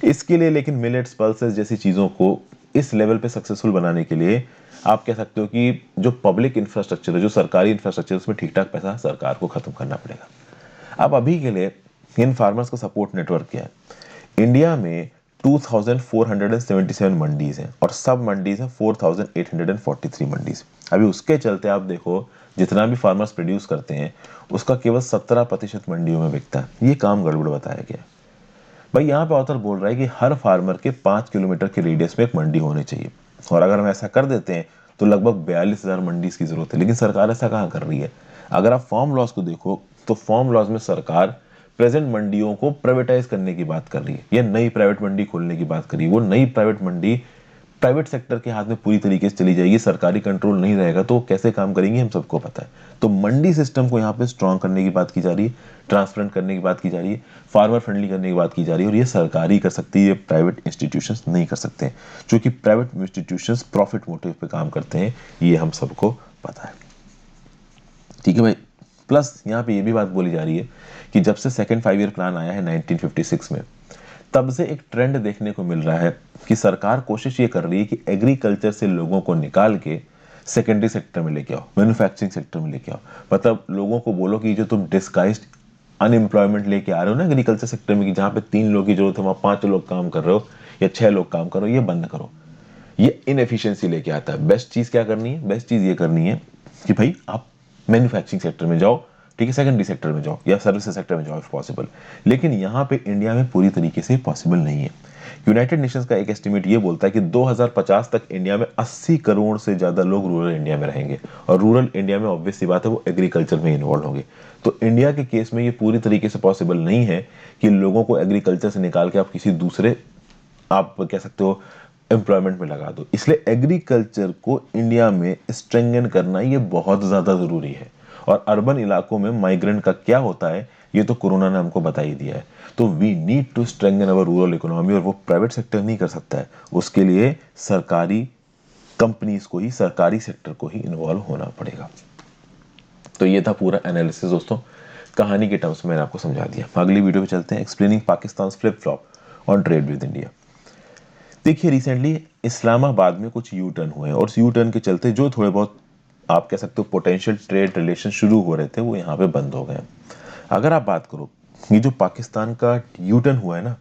इसके लिए लेकिन मिलेट्स, पल्सेस जैसी चीज़ों को इस लेवल पे सक्सेसफुल बनाने के लिए आप कह सकते हो कि जो पब्लिक इंफ्रास्ट्रक्चर है, जो सरकारी इंफ्रास्ट्रक्चर है, उसमें ठीक ठाक पैसा सरकार को खत्म करना पड़ेगा। अब अभी के लिए इन फार्मर्स का सपोर्ट नेटवर्क क्या है? इंडिया में 2477 मंडीज हैं और सब मंडीज हैं 4843 मंडीज। अभी उसके चलते आप देखो जितना भी फार्मर्स प्रोड्यूस करते हैं उसका केवल 17% मंडियों में बिकता है। ये काम गड़बड़ बताया गया। भाई यहाँ पे ऑथर बोल रहा है कि हर फार्मर के 5 किलोमीटर के रेडियस में एक मंडी होनी चाहिए, और अगर हम ऐसा कर देते हैं तो लगभग 42,000 मंडीज की जरूरत है। लेकिन सरकार ऐसा कहाँ कर रही है? अगर आप फार्म लॉज को देखो तो फार्म लॉज में सरकार प्रेजेंट मंडियों को प्राइवेटाइज करने की बात कर रही है या नई प्राइवेट मंडी खोलने की बात कर रही है। वो नई प्राइवेट मंडी प्राइवेट सेक्टर के हाथ में पूरी तरीके से चली जाएगी, सरकारी कंट्रोल नहीं रहेगा, तो कैसे काम करेंगे हम सबको पता है। तो मंडी सिस्टम को यहाँ पे स्ट्रॉन्ग करने की बात की जा रही है, ट्रांसपेरेंट करने की बात की जा रही है, फार्मर फ्रेंडली करने की बात की जा रही है, और ये सरकारी कर सकती है, ये प्राइवेट इंस्टीट्यूशंस नहीं कर सकते हैं, क्योंकि प्राइवेट इंस्टीट्यूशंस प्रॉफिट मोटिव पे काम करते हैं, ये हम सबको पता है। ठीक है भाई। प्लस यहाँ पे ये भी बात बोली जा रही है कि जब से सेकेंड 5 ईयर प्लान आया है 1956 में, तब से एक ट्रेंड देखने को मिल रहा है कि सरकार कोशिश ये कर रही है कि एग्रीकल्चर से लोगों को निकाल के सेकेंडरी सेक्टर में लेके आओ, मैन्युफैक्चरिंग सेक्टर में लेके आओ। मतलब लोगों को बोलो कि जो तुम डिस्गाइज्ड अनएम्प्लॉयमेंट लेके आ रहे हो ना एग्रीकल्चर सेक्टर में, कि जहाँ पे 3 लोग की जरूरत है वहाँ 5 लोग काम कर रहे हो या 6 लोग काम कर रहे हो, ये बंद करो। ये इनएफिशिएंसी लेके आता है। बेस्ट चीज क्या करनी है? बेस्ट चीज ये करनी है कि भाई आप मैन्युफैक्चरिंग सेक्टर में जाओ, ठीक है, सेकेंडरी सेक्टर में जाओ या सर्विसेज सेक्टर में जाओ इफ पॉसिबल। लेकिन यहाँ पे इंडिया में पूरी तरीके से पॉसिबल नहीं है। यूनाइटेड नेशंस का एक एस्टिमेट ये बोलता है कि 2050 तक इंडिया में 80 करोड़ से ज्यादा लोग रूरल इंडिया में रहेंगे, और रूरल इंडिया में ऑब्वियस सी बात है वो एग्रीकल्चर में इन्वॉल्व होंगे। तो इंडिया के केस में ये पूरी तरीके से पॉसिबल नहीं है कि लोगों को एग्रीकल्चर से निकाल के आप किसी दूसरे, आप कह सकते हो, एम्प्लॉयमेंट में लगा दो। इसलिए एग्रीकल्चर को इंडिया में स्ट्रेंथन करना ये बहुत ज्यादा जरूरी है। और अर्बन इलाकों में माइग्रेंट का क्या होता है ये तो कोरोना ने हमको बता ही दिया है। तो we need to strengthen our rural economy, और वो प्राइवेट सेक्टर नहीं कर सकता है, उसके लिए सरकारी कंपनीज को ही, सरकारी सेक्टर को ही इन्वॉल्व होना पड़ेगा। तो ये था पूरा एनालिसिस दोस्तों, कहानी के टर्म्स में मैंने आपको समझा दिया। अगली वीडियो में चलते हैं, explaining Pakistan flip flop on trade with India. देखिए रिसेंटली इस्लामाबाद में कुछ यू टर्न हुए हैं, और उस यू टर्न के चलते जो थोड़े बहुत आप कह सकते हो पोटेंशियल ट्रेड रिलेशन शुरू हो रहे थे वो यहाँ पे बंद हो गए। अगर आप बात करो ये जो पाकिस्तान का यू टर्न हुआ है ना,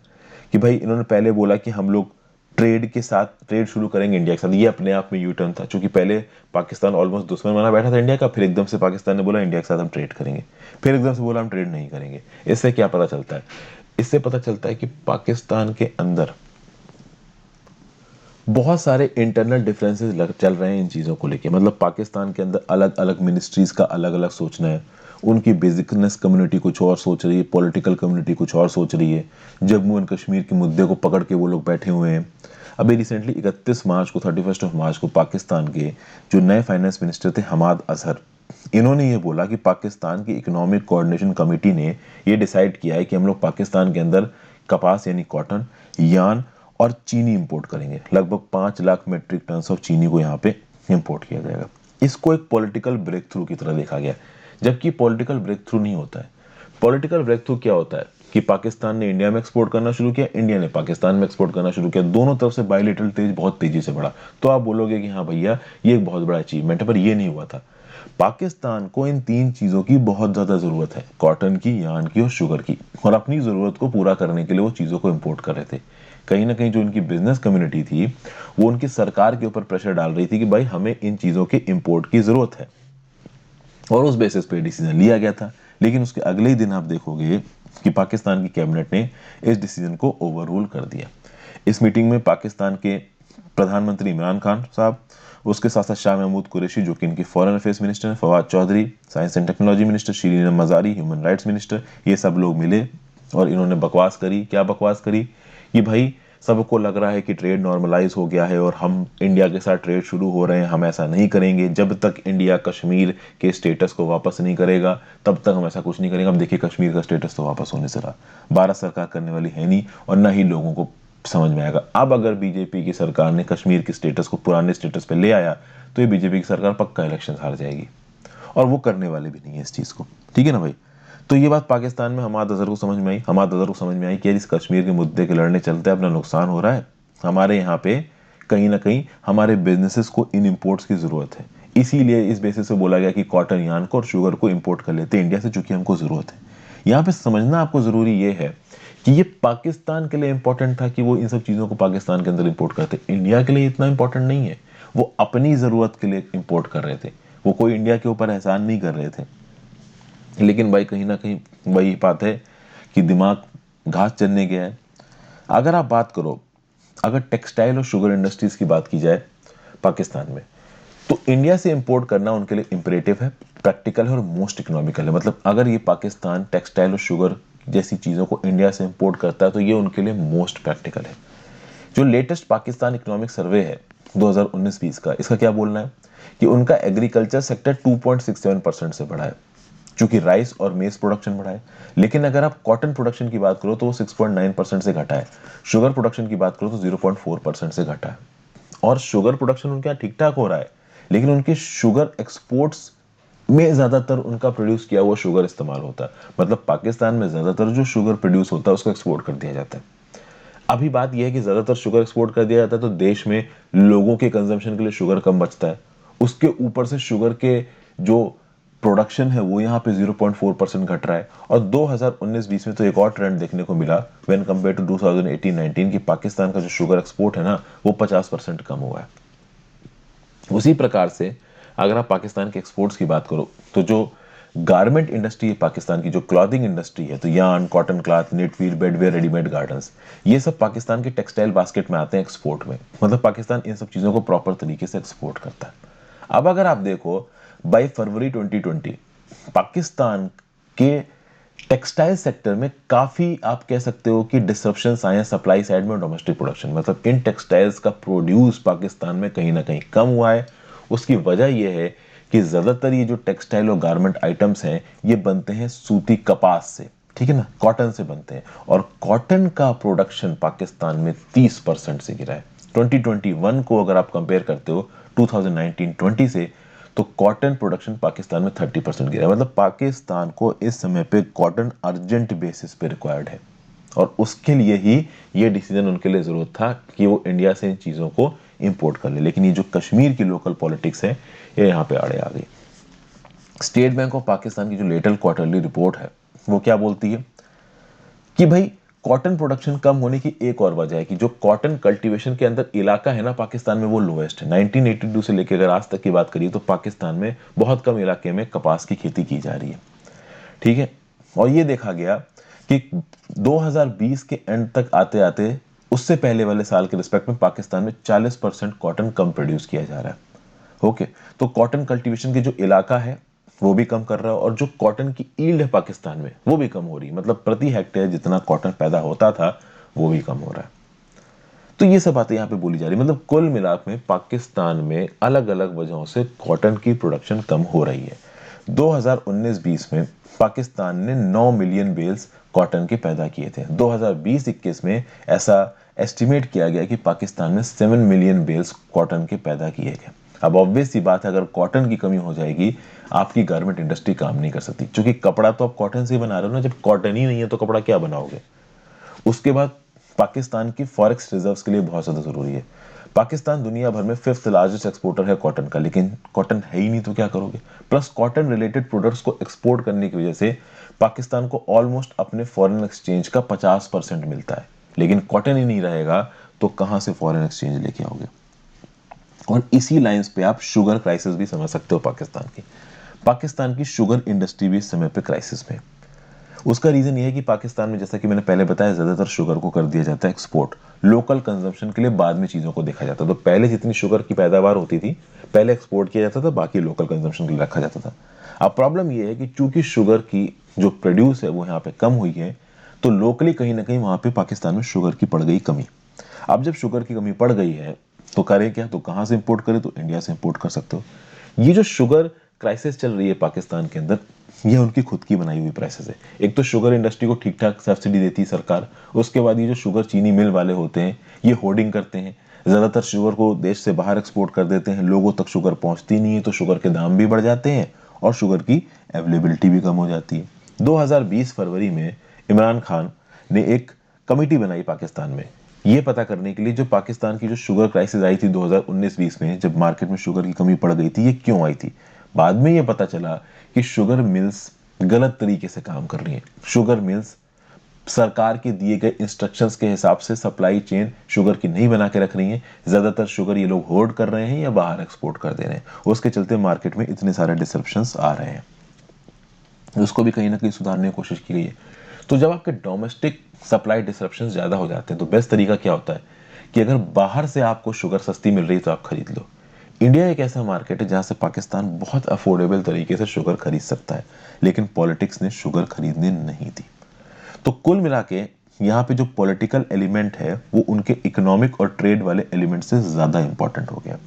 कि भाई इन्होंने पहले बोला कि हम लोग ट्रेड के साथ ट्रेड शुरू करेंगे इंडिया के साथ, ये अपने आप में यू टर्न था, क्योंकि पहले पाकिस्तान ऑलमोस्ट दुश्मन बना बैठा था इंडिया का, फिर एकदम से पाकिस्तान ने बोला इंडिया के साथ हम ट्रेड करेंगे, फिर एकदम से बोला हम ट्रेड नहीं करेंगे। इससे क्या पता चलता है? इससे पता चलता है कि पाकिस्तान के अंदर बहुत सारे इंटरनल डिफरेंसेस चल रहे हैं इन चीज़ों को लेके। मतलब पाकिस्तान के अंदर अलग अलग मिनिस्ट्रीज का अलग अलग सोचना है, उनकी बिजनेस कम्युनिटी कुछ और सोच रही है, पॉलिटिकल कम्युनिटी कुछ और सोच रही है, जम्मू एंड कश्मीर के मुद्दे को पकड़ के वो लोग बैठे हुए हैं। अभी रिसेंटली 31 मार्च को 31 मार्च को पाकिस्तान के जो नए फाइनेंस मिनिस्टर थे हमाद अजहर, इन्होंने ये बोला कि पाकिस्तान की इकोनॉमिक कोऑर्डिनेशन कमेटी ने ये डिसाइड किया है कि हम लोग पाकिस्तान के अंदर कपास यानी कॉटन, यान और चीनी इंपोर्ट करेंगे। लगभग 5 लाख मेट्रिक टन ऑफ चीनी को यहाँ पे इंपोर्ट किया जाएगा। इसको एक पॉलिटिकल ब्रेक थ्रू की तरह देखा गया, जबकि पॉलिटिकल ब्रेक थ्रू नहीं होता है। पॉलिटिकल ब्रेक थ्रू क्या होता है कि पाकिस्तान ने इंडिया में एक्सपोर्ट करना शुरू किया, इंडिया ने पाकिस्तान में एक्सपोर्ट करना शुरू किया, दोनों तरफ से बायलैटरल तेज बहुत तेजी से बढ़ा। तो आप बोलोगे कि हाँ भैया ये एक बहुत बड़ा अचीवमेंट है, पर ये नहीं हुआ था। पाकिस्तान को इन 3 चीजों की बहुत ज्यादा जरूरत है, कॉटन की, यार्न की और शुगर की, और अपनी जरूरत को पूरा करने के लिए वो चीजों को इंपोर्ट कर रहे थे। कहीं ना कहीं जो उनकी बिजनेस कम्युनिटी थी वो उनकी सरकार के ऊपर प्रेशर डाल रही थी कि भाई हमें इन चीजों के इंपोर्ट की जरूरत है, और उस बेसिस पे डिसीजन लिया गया था। लेकिन उसके अगले ही दिन आप देखोगे कि पाकिस्तान की कैबिनेट ने इस डिसीजन को ओवर रूल कर दिया। इस मीटिंग में पाकिस्तान के प्रधानमंत्री इमरान खान साहब, उसके साथ साथ शाह महमूद कुरैशी जो कि इनके फॉरेन अफेयर्स मिनिस्टर हैं, Fawad Chaudhry science and technology minister, Shireen Mazari human rights minister, ये सब लोग मिले और इन्होंने बकवास करी। क्या बकवास करी? कि भाई सबको लग रहा है कि ट्रेड नॉर्मलाइज हो गया है और हम इंडिया के साथ ट्रेड शुरू हो रहे हैं, हम ऐसा नहीं करेंगे, जब तक इंडिया कश्मीर के स्टेटस को वापस नहीं करेगा तब तक हम ऐसा कुछ नहीं करेंगे। अब देखिए कश्मीर का स्टेटस तो वापस होने से रहा, भारत सरकार करने वाली है नहीं और ना ही लोगों को समझ में आएगा। अब अगर बीजेपी की सरकार ने कश्मीर के स्टेटस को पुराने स्टेटस पे ले आया तो ये बीजेपी की सरकार पक्का इलेक्शन हार जाएगी, और वो करने वाले भी नहीं है इस चीज को। ठीक है ना भाई? तो ये बात पाकिस्तान में हमाद अजहर को समझ में आई, हमाद अजहर को समझ में आई कि यार इस कश्मीर के मुद्दे के लड़ने चलते अपना नुकसान हो रहा है, हमारे यहाँ पे कहीं ना कहीं हमारे बिजनेसेस को इन इम्पोर्ट्स की जरूरत है, इसीलिए इस बेसिस पे बोला गया कि कॉटन, यार्न को और शुगर को इंपोर्ट कर लेते हैं इंडिया से, चूंकि हमको जरूरत है। यहाँ पे समझना आपको जरूरी ये है कि ये पाकिस्तान के लिए इंपॉर्टेंट था कि वो इन सब चीजों को पाकिस्तान के अंदर इंपोर्ट करते, इंडिया के लिए इतना इंपॉर्टेंट नहीं है। वो अपनी जरूरत के लिए इंपोर्ट कर रहे थे, वो कोई इंडिया के ऊपर एहसान नहीं कर रहे थे। लेकिन भाई कहीं ना कहीं वही बात है कि दिमाग घास चरने गया है। अगर आप बात करो, अगर टेक्सटाइल और शुगर इंडस्ट्रीज की बात की जाए पाकिस्तान में, तो इंडिया से इंपोर्ट करना उनके लिए इंपरेटिव है, प्रैक्टिकल है और मोस्ट इकोनॉमिकल है। मतलब अगर ये पाकिस्तान टेक्सटाइल और शुगर जैसी चीजों को इंडिया से इंपोर्ट करता है तो ये उनके लिए मोस्ट प्रैक्टिकल है। जो लेटेस्ट पाकिस्तान इकोनॉमिक सर्वे है 2019-20 का, इसका क्या बोलना है कि उनका एग्रीकल्चर सेक्टर 2.67% से बढ़ा है, चूंकि राइस और मेज प्रोडक्शन बढ़ा है। लेकिन अगर आप कॉटन प्रोडक्शन की बात करो तो वो 6.9% से घटा है, शुगर प्रोडक्शन की बात करो तो 0.4% से घटा है। और शुगर प्रोडक्शन उनके यहाँ ठीक ठाक हो रहा है, लेकिन उनके शुगर एक्सपोर्ट्स में ज्यादातर उनका प्रोड्यूस किया हुआ शुगर इस्तेमाल होता है। मतलब पाकिस्तान में ज्यादातर जो शुगर प्रोड्यूस होता है उसको एक्सपोर्ट कर दिया जाता है। अभी बात यह है कि ज्यादातर शुगर एक्सपोर्ट कर दिया जाता है तो देश में लोगों के कंजम्पशन के लिए शुगर कम बचता है, उसके ऊपर से शुगर के जो प्रोडक्शन है वो यहाँ पे 0.4% घट रहा है। और 2019-20 में तो एक और ट्रेंड देखने को मिला व्हेन कंपेयर टू 2018-19 कि पाकिस्तान का जो शुगर एक्सपोर्ट है ना वो 50% कम हुआ है। उसी प्रकार से अगर आप पाकिस्तान के एक्सपोर्ट्स की बात करो तो जो गारमेंट इंडस्ट्री है पाकिस्तान की, जो क्लॉथिंग इंडस्ट्री है, तो यार्न, कॉटन क्लॉथ, नेटवील, बेडवेयर, रेडीमेड गार्डन्स, ये सब पाकिस्तान के टेक्सटाइल बास्केट में आते हैं एक्सपोर्ट में। मतलब पाकिस्तान इन सब चीजों को प्रॉपर तरीके से एक्सपोर्ट करता है। अब अगर आप देखो बाई फरवरी 2020 पाकिस्तान के टेक्सटाइल सेक्टर में काफी आप कह सकते हो कि डिसरप्शन आए हैं सप्लाई साइड में, डोमेस्टिक प्रोडक्शन, मतलब इन टेक्सटाइल्स का प्रोड्यूस पाकिस्तान में कहीं ना कहीं कम हुआ है। उसकी वजह यह है कि ज्यादातर ये जो टेक्सटाइल और गारमेंट आइटम्स हैं ये बनते हैं सूती कपास से, ठीक है ना, कॉटन से बनते हैं, और कॉटन का प्रोडक्शन पाकिस्तान में 30% से गिरा है। 2021 को अगर आप कंपेयर करते हो 2019-20 से, तो कॉटन प्रोडक्शन पाकिस्तान में 30% गिरा है। मतलब पाकिस्तान को इस समय पे कॉटन अर्जेंट बेसिस पे रिक्वायर्ड है। और उसके लिए ही ये डिसीजन उनके लिए ज़रूरत था कि वो इंडिया से इन चीज़ों को इंपोर्ट कर ले। लेकिन ये जो कश्मीर की लोकल पॉलिटिक्स है ये यहाँ पे आड़े आ गई। स्टेट बैंक ऑफ पाकिस्तान की जो लेटेस्ट क्वार्टरली रिपोर्ट है वो क्या बोलती है कि भाई कॉटन प्रोडक्शन कम होने की एक और वजह है कि जो कॉटन कल्टीवेशन के अंदर इलाका है ना पाकिस्तान में, वो लोएस्ट है। 1982 से लेकर अगर आज तक की बात करिए तो पाकिस्तान में बहुत कम इलाके में कपास की खेती की जा रही है, ठीक है। और ये देखा गया कि 2020 के एंड तक आते आते उससे पहले वाले साल के रिस्पेक्ट में पाकिस्तान में 40% कॉटन कम प्रोड्यूस किया जा रहा है। ओके, तो कॉटन कल्टीवेशन के जो इलाका है वो भी कम कर रहा है, और जो कॉटन की ईल्ड है पाकिस्तान में वो भी कम हो रही है। मतलब प्रति हेक्टेयर जितना कॉटन पैदा होता था वो भी कम हो रहा है। तो ये सब बातें यहाँ पे बोली जा रही है। मतलब कुल मिलाप में पाकिस्तान में अलग अलग वजहों से कॉटन की प्रोडक्शन कम हो रही है। 2019-20 में पाकिस्तान ने 9 मिलियन बेल्स कॉटन के पैदा किए थे। 2020-21 में ऐसा एस्टिमेट किया गया कि पाकिस्तान में 7 मिलियन बेल्स कॉटन के पैदा किए गए। अब ऑब्वियस सी बात है, अगर कॉटन की कमी हो जाएगी आपकी गारमेंट इंडस्ट्री काम नहीं कर सकती, क्योंकि कपड़ा तो आप कॉटन से ही बना रहे हो ना। जब कॉटन ही नहीं है तो कपड़ा क्या बनाओगे। उसके बाद पाकिस्तान की फॉरेक्स रिजर्व्स के लिए बहुत ज़्यादा ज़रूरी है। पाकिस्तान दुनिया भर में 5th लार्जेस्ट एक्सपोर्टर है कॉटन का, लेकिन कॉटन है ही नहीं तो क्या करोगे। प्लस कॉटन रिलेटेड प्रोडक्ट्स को एक्सपोर्ट करने की वजह से पाकिस्तान को ऑलमोस्ट अपने फॉरेन एक्सचेंज का 50% मिलता है। लेकिन कॉटन ही नहीं रहेगा तो कहाँ से फॉरेन एक्सचेंज लेके आओगे। और इसी लाइंस पे आप शुगर क्राइसिस भी समझ सकते हो पाकिस्तान की शुगर इंडस्ट्री भी इस समय पे क्राइसिस में। उसका रीजन ये है कि पाकिस्तान में, जैसा कि मैंने पहले बताया, ज्यादातर शुगर को कर दिया जाता है एक्सपोर्ट। लोकल कंजम्पशन के लिए बाद में चीजों को देखा जाता है। तो पहले जितनी शुगर की पैदावार होती थी पहले एक्सपोर्ट किया जाता था, बाकी लोकल कंजम्पशन के लिए रखा जाता था। अब प्रॉब्लम ये है कि चूंकि शुगर की जो प्रोड्यूस है वो यहाँ पे कम हुई है, तो लोकली कहीं ना कहीं वहां पे पाकिस्तान में शुगर की पड़ गई कमी। अब जब शुगर की कमी पड़ गई है तो करें क्या, तो कहां से इंपोर्ट करें, तो इंडिया से इंपोर्ट कर सकते हो। ये जो शुगर क्राइसिस चल रही है पाकिस्तान के अंदर, ये उनकी खुद की बनाई हुई प्राइसेस है। एक तो शुगर इंडस्ट्री को ठीक ठाक सब्सिडी देती है सरकार, उसके बाद ये जो शुगर चीनी मिल वाले होते हैं ये होर्डिंग करते हैं, ज्यादातर शुगर को देश से बाहर एक्सपोर्ट कर देते हैं। लोगों तक शुगर पहुंचती नहीं है तो शुगर के दाम भी बढ़ जाते हैं और शुगर की अवेलेबिलिटी भी कम हो जाती है। 2020 फरवरी में इमरान खान ने एक कमिटी बनाई पाकिस्तान में, ये पता करने के लिए जो पाकिस्तान की जो शुगर क्राइसिस आई थी 2019-20 में, जब मार्केट में शुगर की कमी पड़ गई थी, ये क्यों आई थी। बाद में ये पता चला कि शुगर मिल्स गलत तरीके से काम कर रही हैं। शुगर मिल्स सरकार के दिए गए इंस्ट्रक्शंस के हिसाब से सप्लाई चेन शुगर की नहीं बना के रख रही हैं। ज्यादातर शुगर ये लोग होल्ड कर रहे हैं या बाहर एक्सपोर्ट कर दे रहे हैं। उसके चलते मार्केट में इतने सारे डिसरप्शंस आ रहे हैं। उसको भी कहीं ना कहीं सुधारने की कोशिश की गई है। तो जब आपके डोमेस्टिक सप्लाई डिसरप्शंस ज्यादा हो जाते हैं तो बेस्ट तरीका क्या होता है कि अगर बाहर से आपको शुगर सस्ती मिल रही है तो आप खरीद लो। इंडिया एक ऐसा मार्केट है जहां से पाकिस्तान बहुत अफोर्डेबल तरीके से शुगर खरीद सकता है, लेकिन पॉलिटिक्स ने शुगर खरीदने नहीं दी। तो कुल मिला के यहाँ पे जो पॉलिटिकल एलिमेंट है वो उनके इकोनॉमिक और ट्रेड वाले एलिमेंट से ज्यादा इंपॉर्टेंट हो गया।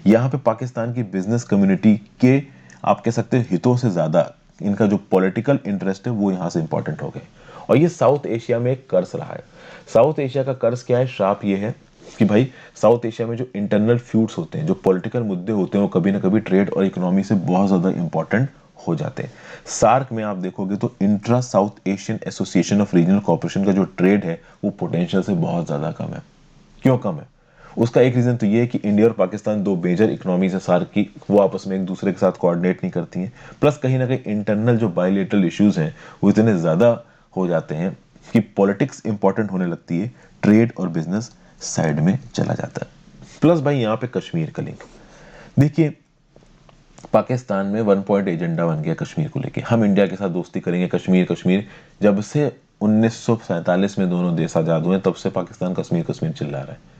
यहाँ पे पाकिस्तान की बिजनेस कम्युनिटी के, आप कह सकते हैं, हितों से ज्यादा इनका जो पॉलिटिकल इंटरेस्ट है वो यहाँ से इंपॉर्टेंट हो गए। और ये साउथ एशिया में एक कर्ज रहा है। साउथ एशिया का कर्ज क्या है, श्राप ये है कि भाई साउथ एशिया में जो इंटरनल फ्यूड्स होते हैं, जो पॉलिटिकल मुद्दे होते हैं, वो कभी ना कभी ट्रेड और इकोनॉमी से बहुत ज्यादा इंपॉर्टेंट हो जाते हैं। सार्क में आप देखोगे तो intra south Asian association of regional corporation का जो ट्रेड है वो पोटेंशियल से बहुत ज्यादा कम है। क्यों कम है, उसका एक रीजन तो ये है कि इंडिया और पाकिस्तान दो मेजर इकोनॉमीज है सार्क की, वो आपस में एक दूसरे के साथ कोऑर्डिनेट नहीं करती हैं। प्लस कहीं ना कहीं इंटरनल जो बायलेटरल इश्यूज हैं वो इतने ज्यादा हो जाते हैं कि पॉलिटिक्स इंपॉर्टेंट होने लगती है, ट्रेड और बिजनेस साइड में चला जाता है। प्लस भाई यहाँ पे कश्मीर का लिंक देखिए, पाकिस्तान में 1 पॉइंट एजेंडा बन गया कश्मीर को लेके, हम इंडिया के साथ दोस्ती करेंगे, कश्मीर कश्मीर। जब से 1947 में दोनों देश आजाद हुए तब से पाकिस्तान कश्मीर कश्मीर चिल्ला रहा है।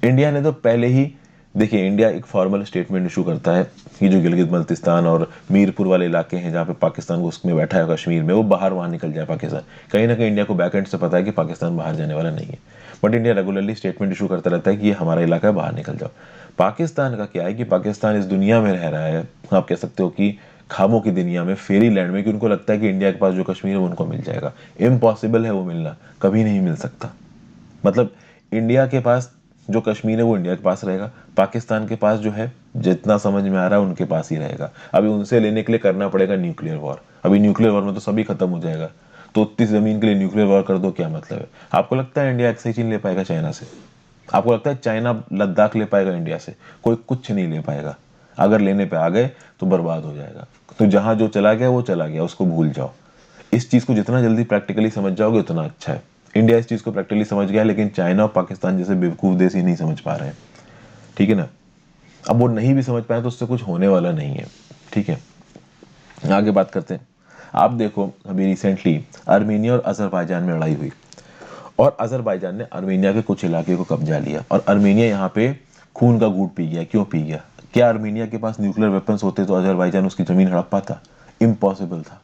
इंडिया ने तो पहले ही, देखिए, इंडिया एक फॉर्मल स्टेटमेंट इशू करता है कि जो गिलगित बल्तिस्तान और मीरपुर वाले इलाके हैं जहाँ पे पाकिस्तान उसमें बैठा है कश्मीर में, वो बाहर वहां निकल जाए पाकिस्तान। कहीं ना कहीं इंडिया को बैक एंड से पता है कि पाकिस्तान बाहर जाने वाला नहीं है, but India regularly statement issue करता रहता है कि ये हमारा इलाका है, बाहर निकल जाओ। पाकिस्तान का क्या है कि पाकिस्तान इस दुनिया में रह रहा है, आप कह सकते हो कि खामों की दुनिया में, फेरी लैंड में, कि उनको लगता है कि इंडिया के पास जो कश्मीर है वो उनको मिल जाएगा। इम्पॉसिबल है वो मिलना, कभी नहीं मिल सकता। मतलब इंडिया के पास जो कश्मीर है वो इंडिया के पास रहेगा, पाकिस्तान के पास जो है, जितना समझ में आ रहा है, उनके पास ही रहेगा। अभी उनसे लेने के लिए करना पड़ेगा न्यूक्लियर वॉर। अभी न्यूक्लियर वॉर में तो सभी खत्म हो जाएगा। तो उतनी जमीन के लिए न्यूक्लियर वॉर कर दो, क्या मतलब है? आपको लगता है इंडिया एक्साई चीन ले पाएगा चाइना से? आपको लगता है चाइना लद्दाख ले पाएगा इंडिया से? कोई कुछ नहीं ले पाएगा। अगर लेने पे आ गए तो बर्बाद हो जाएगा। तो जहां जो चला गया वो चला गया, उसको भूल जाओ। इस चीज को जितना जल्दी प्रैक्टिकली समझ जाओगे उतना अच्छा है। इंडिया इस चीज को प्रैक्टिकली समझ गया, लेकिन चाइना और पाकिस्तान जैसे बेवकूफ देश ही नहीं समझ पा रहे हैं। ठीक है ना? अब वो नहीं भी समझ पाए तो उससे कुछ होने वाला नहीं है। ठीक है, आगे बात करते हैं। आप देखो, अभी रिसेंटली आर्मेनिया और अजरबैजान में लड़ाई हुई, और अजरबैजान ने आर्मेनिया के कुछ इलाके को कब्जा लिया, और आर्मेनिया यहाँ पे खून का घूंट पी गया। क्यों पी गया? क्या आर्मेनिया के पास न्यूक्लियर वेपन्स होते तो अजरबैजान उसकी जमीन हड़प पाता? इम्पॉसिबल था।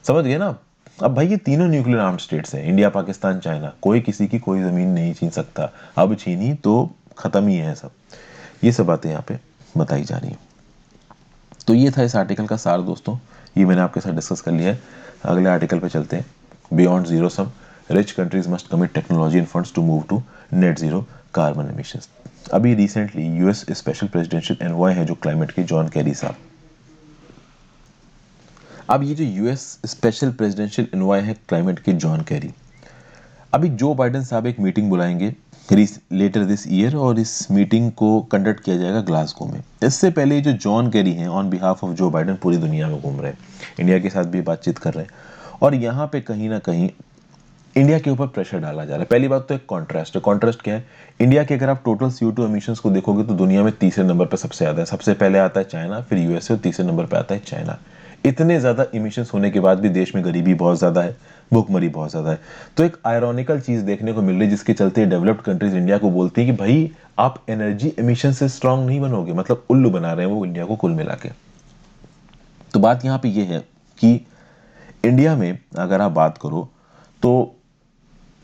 समझ गए ना? अब भाई ये तीनों न्यूक्लियर आर्म्ड स्टेट्स हैं, इंडिया, पाकिस्तान, चाइना। कोई किसी की कोई जमीन नहीं छीन सकता। अब छीनी तो खत्म ही है सब। ये सब बातें यहाँ पे बताई जा रही हैं। तो ये था इस आर्टिकल का सार दोस्तों, ये मैंने आपके साथ डिस्कस कर लिया है। अगले आर्टिकल पे चलते हैं। Beyond zero sum, rich countries must commit technology and funds to move to net zero carbon emissions. अभी recently US special presidential envoy है जो क्लाइमेट के, जॉन कैरी साहब। अब ये जो यूएस स्पेशल प्रेसिडेंशियल एनवॉय है क्लाइमेट के, जॉन कैरी, अभी जो बाइडेन साहब एक मीटिंग बुलाएंगे लेटर दिस ईयर, और इस मीटिंग को कंडक्ट किया जाएगा ग्लासगो में। इससे पहले जो जॉन कैरी हैं on behalf of Joe Biden पूरी दुनिया में घूम रहे हैं, इंडिया के साथ भी बातचीत कर रहे हैं, और यहाँ पे कहीं ना कहीं इंडिया के ऊपर प्रेशर डाला जा रहा है। पहली बात तो एक कॉन्ट्रास्ट है। कॉन्ट्रास्ट क्या है? इंडिया के अगर आप टोटल CO2 एमिशंस को देखोगे तो दुनिया में तीसरे नंबर पर सबसे ज्यादा है। सबसे पहले आता है चाइना, फिर यूएसए, और तीसरे नंबर पर आता है चाइना। इतने ज्यादा इमिशंस होने के बाद भी देश में गरीबी बहुत ज्यादा है, भूखमरी बहुत ज्यादा है। तो एक आयरॉनिकल चीज देखने को मिल रही है, जिसके चलते डेवलप्ड कंट्रीज इंडिया को बोलती है कि भाई आप एनर्जी एमिशन से स्ट्रांग नहीं बनोगे, मतलब उल्लू बना रहे हैं वो इंडिया को कुल मिला के। तो बात यहाँ पे ये है कि इंडिया में अगर आप बात करो तो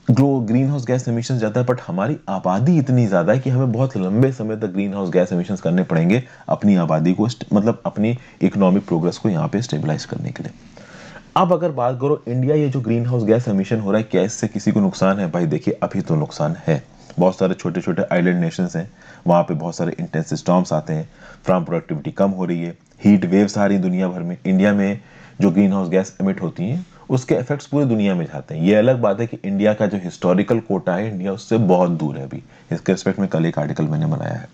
जो ग्रीन हाउस गैस एमिशन जाता है, बट हमारी आबादी इतनी ज्यादा है कि हमें बहुत लंबे समय तक ग्रीन हाउस गैस एमिशन करने पड़ेंगे अपनी आबादी को, मतलब अपनी इकोनॉमिक प्रोग्रेस को यहाँ पे स्टेबलाइज करने के लिए। अब अगर बात करो इंडिया, ये जो ग्रीन हाउस गैस एमिशन हो रहा है, क्या इससे किसी को नुकसान है? भाई देखिए, अभी तो नुकसान है। बहुत सारे छोटे छोटे आइलैंड नेशंस हैं, वहां पे बहुत सारे इंटेंस स्टॉर्म्स आते हैं, फार्म प्रोडक्टिविटी कम हो रही है, हीट वेव्स आ रही दुनिया भर में। इंडिया में जो ग्रीन हाउस गैस एमिट होती हैं उसके इफेक्ट्स पूरी दुनिया में जाते हैं। ये अलग बात है कि इंडिया का जो हिस्टोरिकल कोटा है, इंडिया उससे बहुत दूर है अभी। इसके रिस्पेक्ट में कल एक आर्टिकल मैंने बनाया है।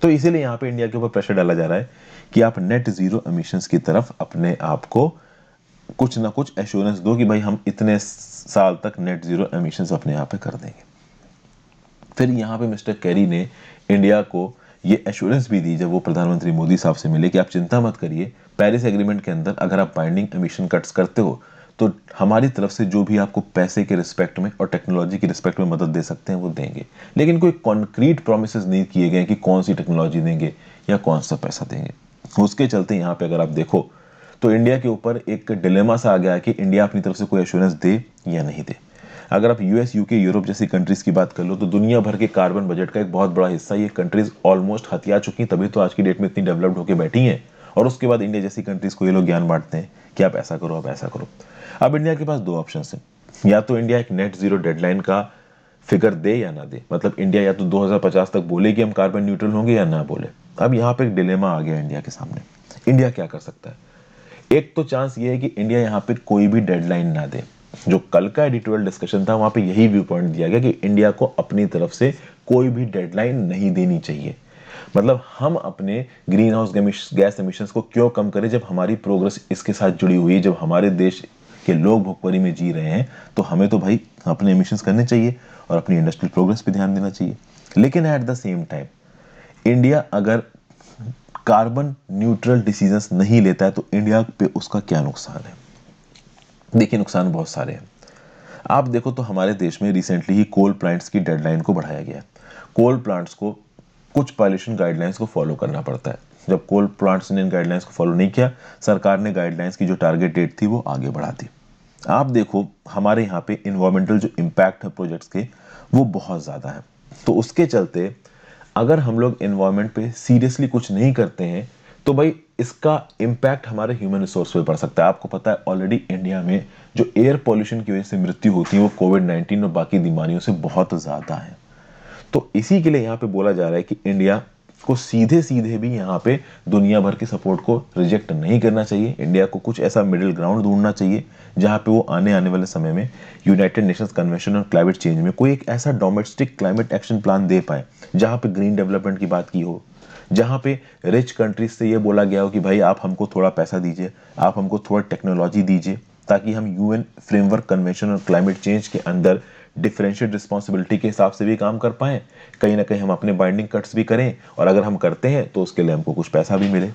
तो इसीलिए यहाँ पे इंडिया के ऊपर प्रेशर डाला जा रहा है कि आप नेट जीरो एमिशंस की तरफ अपने आप को कुछ ना कुछ एश्योरेंस दो कि भाई हम इतने साल तक नेट जीरो एमिशंस अपने यहाँ पे कर देंगे। फिर यहाँ पे मिस्टर कैरी ने इंडिया को ये एश्योरेंस भी दी जब वो प्रधानमंत्री मोदी साहब से मिले कि आप चिंता मत करिए, पेरिस एग्रीमेंट के अंदर अगर आप बाइंडिंग एमिशन कट्स करते हो तो हमारी तरफ से जो भी आपको पैसे के रिस्पेक्ट में और टेक्नोलॉजी के रिस्पेक्ट में मदद दे सकते हैं वो देंगे। लेकिन कोई कॉन्क्रीट प्रोमिसेस नहीं किए गए कि कौन सी टेक्नोलॉजी देंगे या कौन सा पैसा देंगे। उसके चलते यहाँ पे अगर आप देखो तो इंडिया के ऊपर एक डिलेमा सा आ गया है कि इंडिया अपनी तरफ से कोई एश्योरेंस दे या नहीं दे। अगर आप यूएस, यूके, यूरोप जैसी कंट्रीज की बात कर लो तो दुनिया भर के कार्बन बजट का एक बहुत बड़ा हिस्सा ये कंट्रीज ऑलमोस्ट हथिया चुकी, तभी तो आज की डेट में इतनी डेवलप्ड होकर बैठी हैं। और उसके बाद इंडिया जैसी कंट्रीज को ये लोग ज्ञान बांटते हैं कि आप ऐसा करो, आप ऐसा करो। अब इंडिया के पास दो ऑप्शन है, या तो इंडिया एक नेट जीरो डेडलाइन का फिगर दे या ना दे, मतलब इंडिया या तो 2050 तक बोले कि हम कार्बन न्यूट्रल होंगे या ना बोले। अब यहाँ पे एक डिलेमा आ गया इंडिया के सामने। इंडिया क्या कर सकता है? एक तो चांस ये है कि इंडिया यहाँ पे कोई भी डेडलाइन ना दे। जो कल का एडिटोरियल डिस्कशन था वहां पे यही व्यू पॉइंट दिया गया कि इंडिया को अपनी तरफ से कोई भी डेडलाइन नहीं देनी चाहिए। मतलब हम अपने ग्रीन हाउस गैस एमिशंस को क्यों कम करें जब हमारी प्रोग्रेस इसके साथ जुड़ी हुई है, जब हमारे देश के लोग भुखमरी में जी रहे हैं, तो हमें तो भाई अपने एमिशंस करने चाहिए और अपनी इंडस्ट्रियल प्रोग्रेस पे ध्यान देना चाहिए। लेकिन at the same time India अगर कार्बन न्यूट्रल डिसीजंस नहीं लेता है तो इंडिया पे उसका क्या नुकसान है? देखिए, नुकसान बहुत सारे हैं। आप देखो तो हमारे देश में रिसेंटली ही कोल प्लांट्स की डेडलाइन को बढ़ाया गया है। कोल प्लांट्स को कुछ पॉल्यूशन गाइडलाइंस को फॉलो करना पड़ता है। जब कोल प्लांट्स ने इन गाइडलाइंस को फॉलो नहीं किया, सरकार ने गाइडलाइंस की जो टारगेट डेट थी वो आगे बढ़ा दी। आप देखो हमारे यहाँ पे इन्वायरमेंटल जो इम्पैक्ट है प्रोजेक्ट्स के वो बहुत ज़्यादा है। तो उसके चलते अगर हम लोग एनवायरनमेंट पे सीरियसली कुछ नहीं करते हैं तो भाई इसका इम्पैक्ट हमारे ह्यूमन रिसोर्स पे पड़ सकता है। आपको पता है ऑलरेडी इंडिया में जो एयर पॉल्यूशन की वजह से मृत्यु होती है वो कोविड-19 और बाकी बीमारियों से बहुत ज़्यादा है। तो इसी के लिए यहाँ पे बोला जा रहा है कि इंडिया को सीधे सीधे भी यहाँ पे दुनिया भर के सपोर्ट को रिजेक्ट नहीं करना चाहिए। इंडिया को कुछ ऐसा मिडिल ग्राउंड ढूंढना चाहिए जहाँ पे वो आने वाले समय में United Nations convention on climate change में कोई एक ऐसा डोमेस्टिक क्लाइमेट एक्शन प्लान दे पाए जहाँ पे ग्रीन डेवलपमेंट की बात की हो, जहाँ पे रिच कंट्रीज से ये बोला गया हो कि भाई आप हमको थोड़ा पैसा दीजिए, आप हमको थोड़ा टेक्नोलॉजी दीजिए, ताकि हम यूएन फ्रेमवर्क कन्वेंशन और क्लाइमेट चेंज के अंदर डिफरेंशिएट रिस्पॉन्सिबिलिटी के हिसाब से भी काम कर पाएं, कहीं ना कहीं हम अपने बाइंडिंग कट्स भी करें, और अगर हम करते हैं तो उसके लिए हमको कुछ पैसा भी मिले।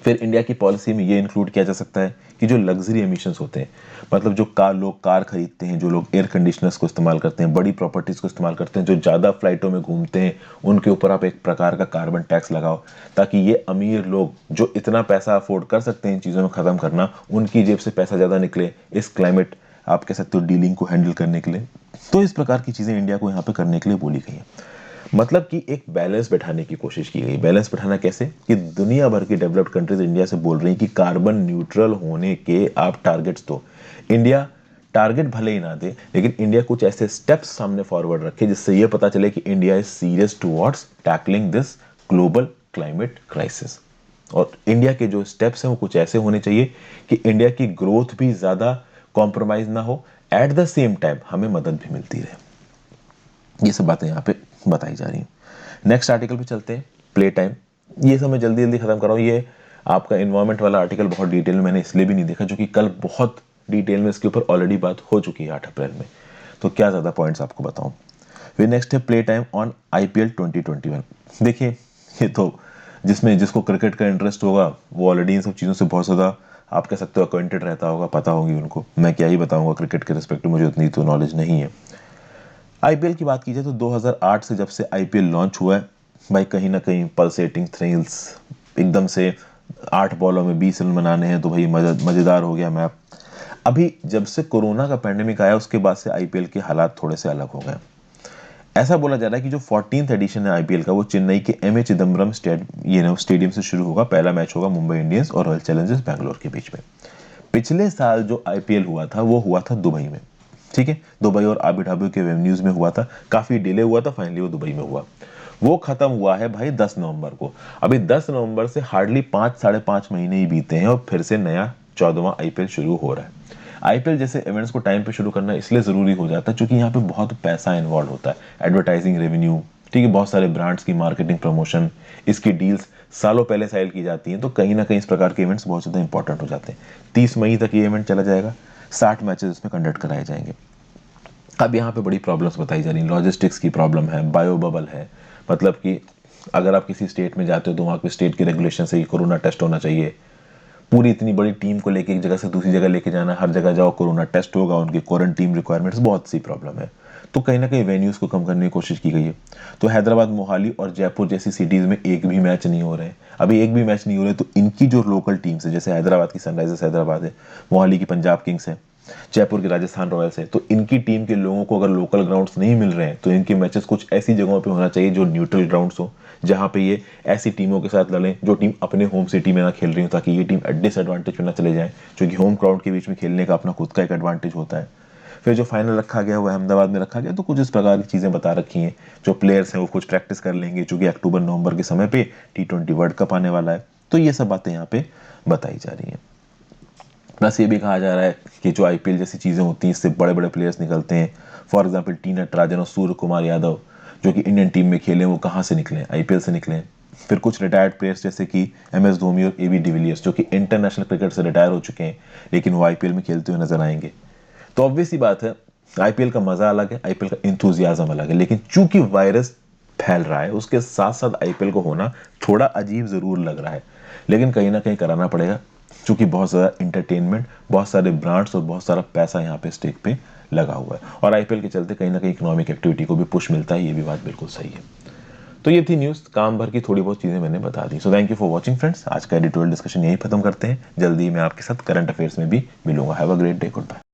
फिर इंडिया की पॉलिसी में ये इंक्लूड किया जा सकता है कि जो लग्जरी एमिशंस होते हैं, मतलब जो लोग कार खरीदते हैं, जो लोग एयर कंडीशनर्स को इस्तेमाल करते हैं, बड़ी प्रॉपर्टीज को इस्तेमाल करते हैं, जो ज़्यादा फ्लाइटों में घूमते हैं, उनके ऊपर आप एक प्रकार का कार्बन टैक्स लगाओ, ताकि ये अमीर लोग जो इतना पैसा अफोर्ड कर सकते हैं इन चीज़ों में ख़त्म करना, उनकी जेब से पैसा ज़्यादा निकले इस क्लाइमेट आप कह सकते हो डीलिंग को हैंडल करने के लिए। तो इस प्रकार की चीज़ें इंडिया को यहाँ पे करने के लिए बोली गई हैं। मतलब कि एक बैलेंस बैठाने की कोशिश की गई। बैलेंस बैठाना कैसे कि दुनिया भर की डेवलप्ड कंट्रीज इंडिया से बोल रही हैं कि कार्बन न्यूट्रल होने के आप टारगेट्स दो। इंडिया टारगेट भले ही ना दे, लेकिन इंडिया कुछ ऐसे स्टेप्स सामने फॉरवर्ड रखे जिससे ये पता चले कि India is serious towards tackling this global climate crisis. और इंडिया के जो स्टेप्स हैं वो कुछ ऐसे होने चाहिए कि इंडिया की ग्रोथ भी ज़्यादा कॉम्प्रोमाइज ना हो, एट द सेम टाइम हमें मदद भी मिलती रहे। ये सब बातें यहाँ पे बताई जा रही हैं। नेक्स्ट आर्टिकल पे चलते हैं, प्ले टाइम। ये सब मैं जल्दी जल्दी खत्म कर रहा हूँ। ये आपका इन्वायरमेंट वाला आर्टिकल बहुत डिटेल में मैंने इसलिए भी नहीं देखा क्योंकि कल बहुत डिटेल में इसके ऊपर ऑलरेडी बात हो चुकी है 8 अप्रैल में, तो क्या ज़्यादा पॉइंट्स आपको बताऊं। फिर नेक्स्ट है प्ले टाइम ऑन IPL 2021। देखिए ये तो जिसको क्रिकेट का इंटरेस्ट होगा वो ऑलरेडी इन सब चीज़ों से बहुत ज़्यादा आप कह सकते हो अक्वाइंटेड रहता होगा, पता होगी उनको। मैं क्या ही बताऊंगा क्रिकेट के रिस्पेक्ट में, मुझे उतनी तो नॉलेज नहीं है। IPL की बात की जाए तो 2008 से जब से IPL लॉन्च हुआ है भाई, कहीं ना कहीं पल्सेटिंग थ्रिल्स, एकदम से 8 बॉलों में 20 रन बनाने हैं तो भाई मज़ेदार हो गया मैच। अभी जब से कोरोना का पैंडेमिक आया उसके बाद से IPL के हालात थोड़े से अलग हो गए। ऐसा बोला जा रहा है कि जो 14th एडिशन है IPL का वो चेन्नई के MA चिदम्बरम स्टेडियम से शुरू होगा। पहला मैच होगा मुंबई इंडियंस और रॉयल चैलेंजर्स बैंगलोर के बीच में। पिछले साल जो IPL हुआ था वो हुआ था दुबई में, ठीक है, दुबई और आबू धाबी के वेन्यूज में हुआ था, काफी डिले हुआ था, फाइनली वो दुबई में हुआ। वो खत्म हुआ है भाई 10 नवंबर को। अभी 10 नवंबर से हार्डली 5-5.5 महीने ही बीते हैं और फिर से नया 14वां IPL शुरू हो रहा है। IPL जैसे इवेंट्स को टाइम पे शुरू करना इसलिए जरूरी हो जाता है क्योंकि यहाँ पे बहुत पैसा इन्वॉल्व होता है, एडवर्टाइजिंग रेवेन्यू, ठीक है, बहुत सारे ब्रांड्स की मार्केटिंग प्रमोशन, इसकी डील्स सालों पहले साइल की जाती हैं, तो कहीं ना कहीं इस प्रकार के इवेंट्स बहुत ज़्यादा इंपॉर्टेंट हो जाते हैं। 30 मई तक ये इवेंट चला जाएगा, 60 मैचेस इसमें कंडक्ट कराए जाएंगे। अब यहाँ पे बड़ी प्रॉब्लम्स बताई जा रही हैं। लॉजिस्टिक्स की प्रॉब्लम है, बायो बबल है, मतलब कि अगर आप किसी स्टेट में जाते हो तो वहाँ के स्टेट के रेगुलेशन से कोरोना टेस्ट होना चाहिए। पूरी इतनी बड़ी टीम को लेके एक जगह से दूसरी जगह लेके जाना, हर जगह जाओ कोरोना टेस्ट होगा, उनकी क्वारंटीन रिक्वायरमेंट्स, बहुत सी प्रॉब्लम है। तो कहीं ना कहीं वेन्यूज को कम करने की कोशिश की गई है। तो हैदराबाद, मोहाली और जयपुर जैसी सिटीज़ में एक भी मैच नहीं हो रहे हैं, अभी एक भी मैच नहीं हो रहे। तो इनकी जो लोकल टीम्स है, जैसे हैदराबाद की सनराइजर्स हैदराबाद है, मोहाली की पंजाब किंग्स है, जयपुर की राजस्थान रॉयल्स है, तो इनकी टीम के लोगों को अगर लोकल ग्राउंड्स नहीं मिल रहे हैं तो इनके मैचेस कुछ ऐसी जगहों पे होना चाहिए जो न्यूट्रल ग्राउंड्स हो, जहां पे ये ऐसी टीमों के साथ लड़ें जो टीम अपने होम सिटी में ना खेल रही हो, ताकि ये टीम डिसएडवांटेज में ना चले जाए, क्योंकि होम क्राउड के बीच में खेलने का अपना खुद का एक एडवांटेज होता है। फिर जो फाइनल रखा गया वो अहमदाबाद में रखा गया, तो कुछ इस प्रकार की चीज़ें बता रखी हैं। जो प्लेयर्स हैं वो कुछ प्रैक्टिस कर लेंगे, चूंकि अक्टूबर नवंबर के समय पे T20 वर्ल्ड कप आने वाला है। तो ये सब बातें यहाँ पे बताई जा रही हैं। प्लस ये भी कहा जा रहा है कि जो IPL जैसी चीज़ें होती हैं इससे बड़े बड़े प्लेयर्स निकलते हैं। फॉर एग्जाम्पल टी नटराजन और सूर्य कुमार यादव जो कि इंडियन टीम में खेले, वो कहाँ से निकले? IPL से निकले। फिर कुछ रिटायर्ड प्लेयर्स जैसे कि MS धोनी और AB डिविलियर्स जो कि इंटरनेशनल क्रिकेट से रिटायर हो चुके हैं, लेकिन वो IPL में खेलते हुए नजर आएंगे। तो ऑब्वियस सी बात है, IPL का मजा अलग है, IPL का इंथुजियाज्म अलग है, लेकिन चूंकि वायरस फैल रहा है उसके साथ साथ IPL को होना थोड़ा अजीब जरूर लग रहा है, लेकिन कहीं ना कहीं कराना पड़ेगा, क्योंकि बहुत ज़्यादा इंटरटेनमेंट, बहुत सारे ब्रांड्स और बहुत सारा पैसा यहाँ पे स्टेक पे लगा हुआ है, और IPL के चलते कहीं ना कहीं इकोनॉमिक एक्टिविटी को भी पुश मिलता है। ये भी बात बिल्कुल सही है। तो ये थी न्यूज़, काम भर की थोड़ी बहुत चीज़ें मैंने बता दी। So thank you for watching friends. आज का एडिटोरियल डिस्कशन यही खत्म करते हैं। जल्दी ही मैं आपके साथ करंट अफेयर्स में भी मिलूंगा। Have a great day, good bye.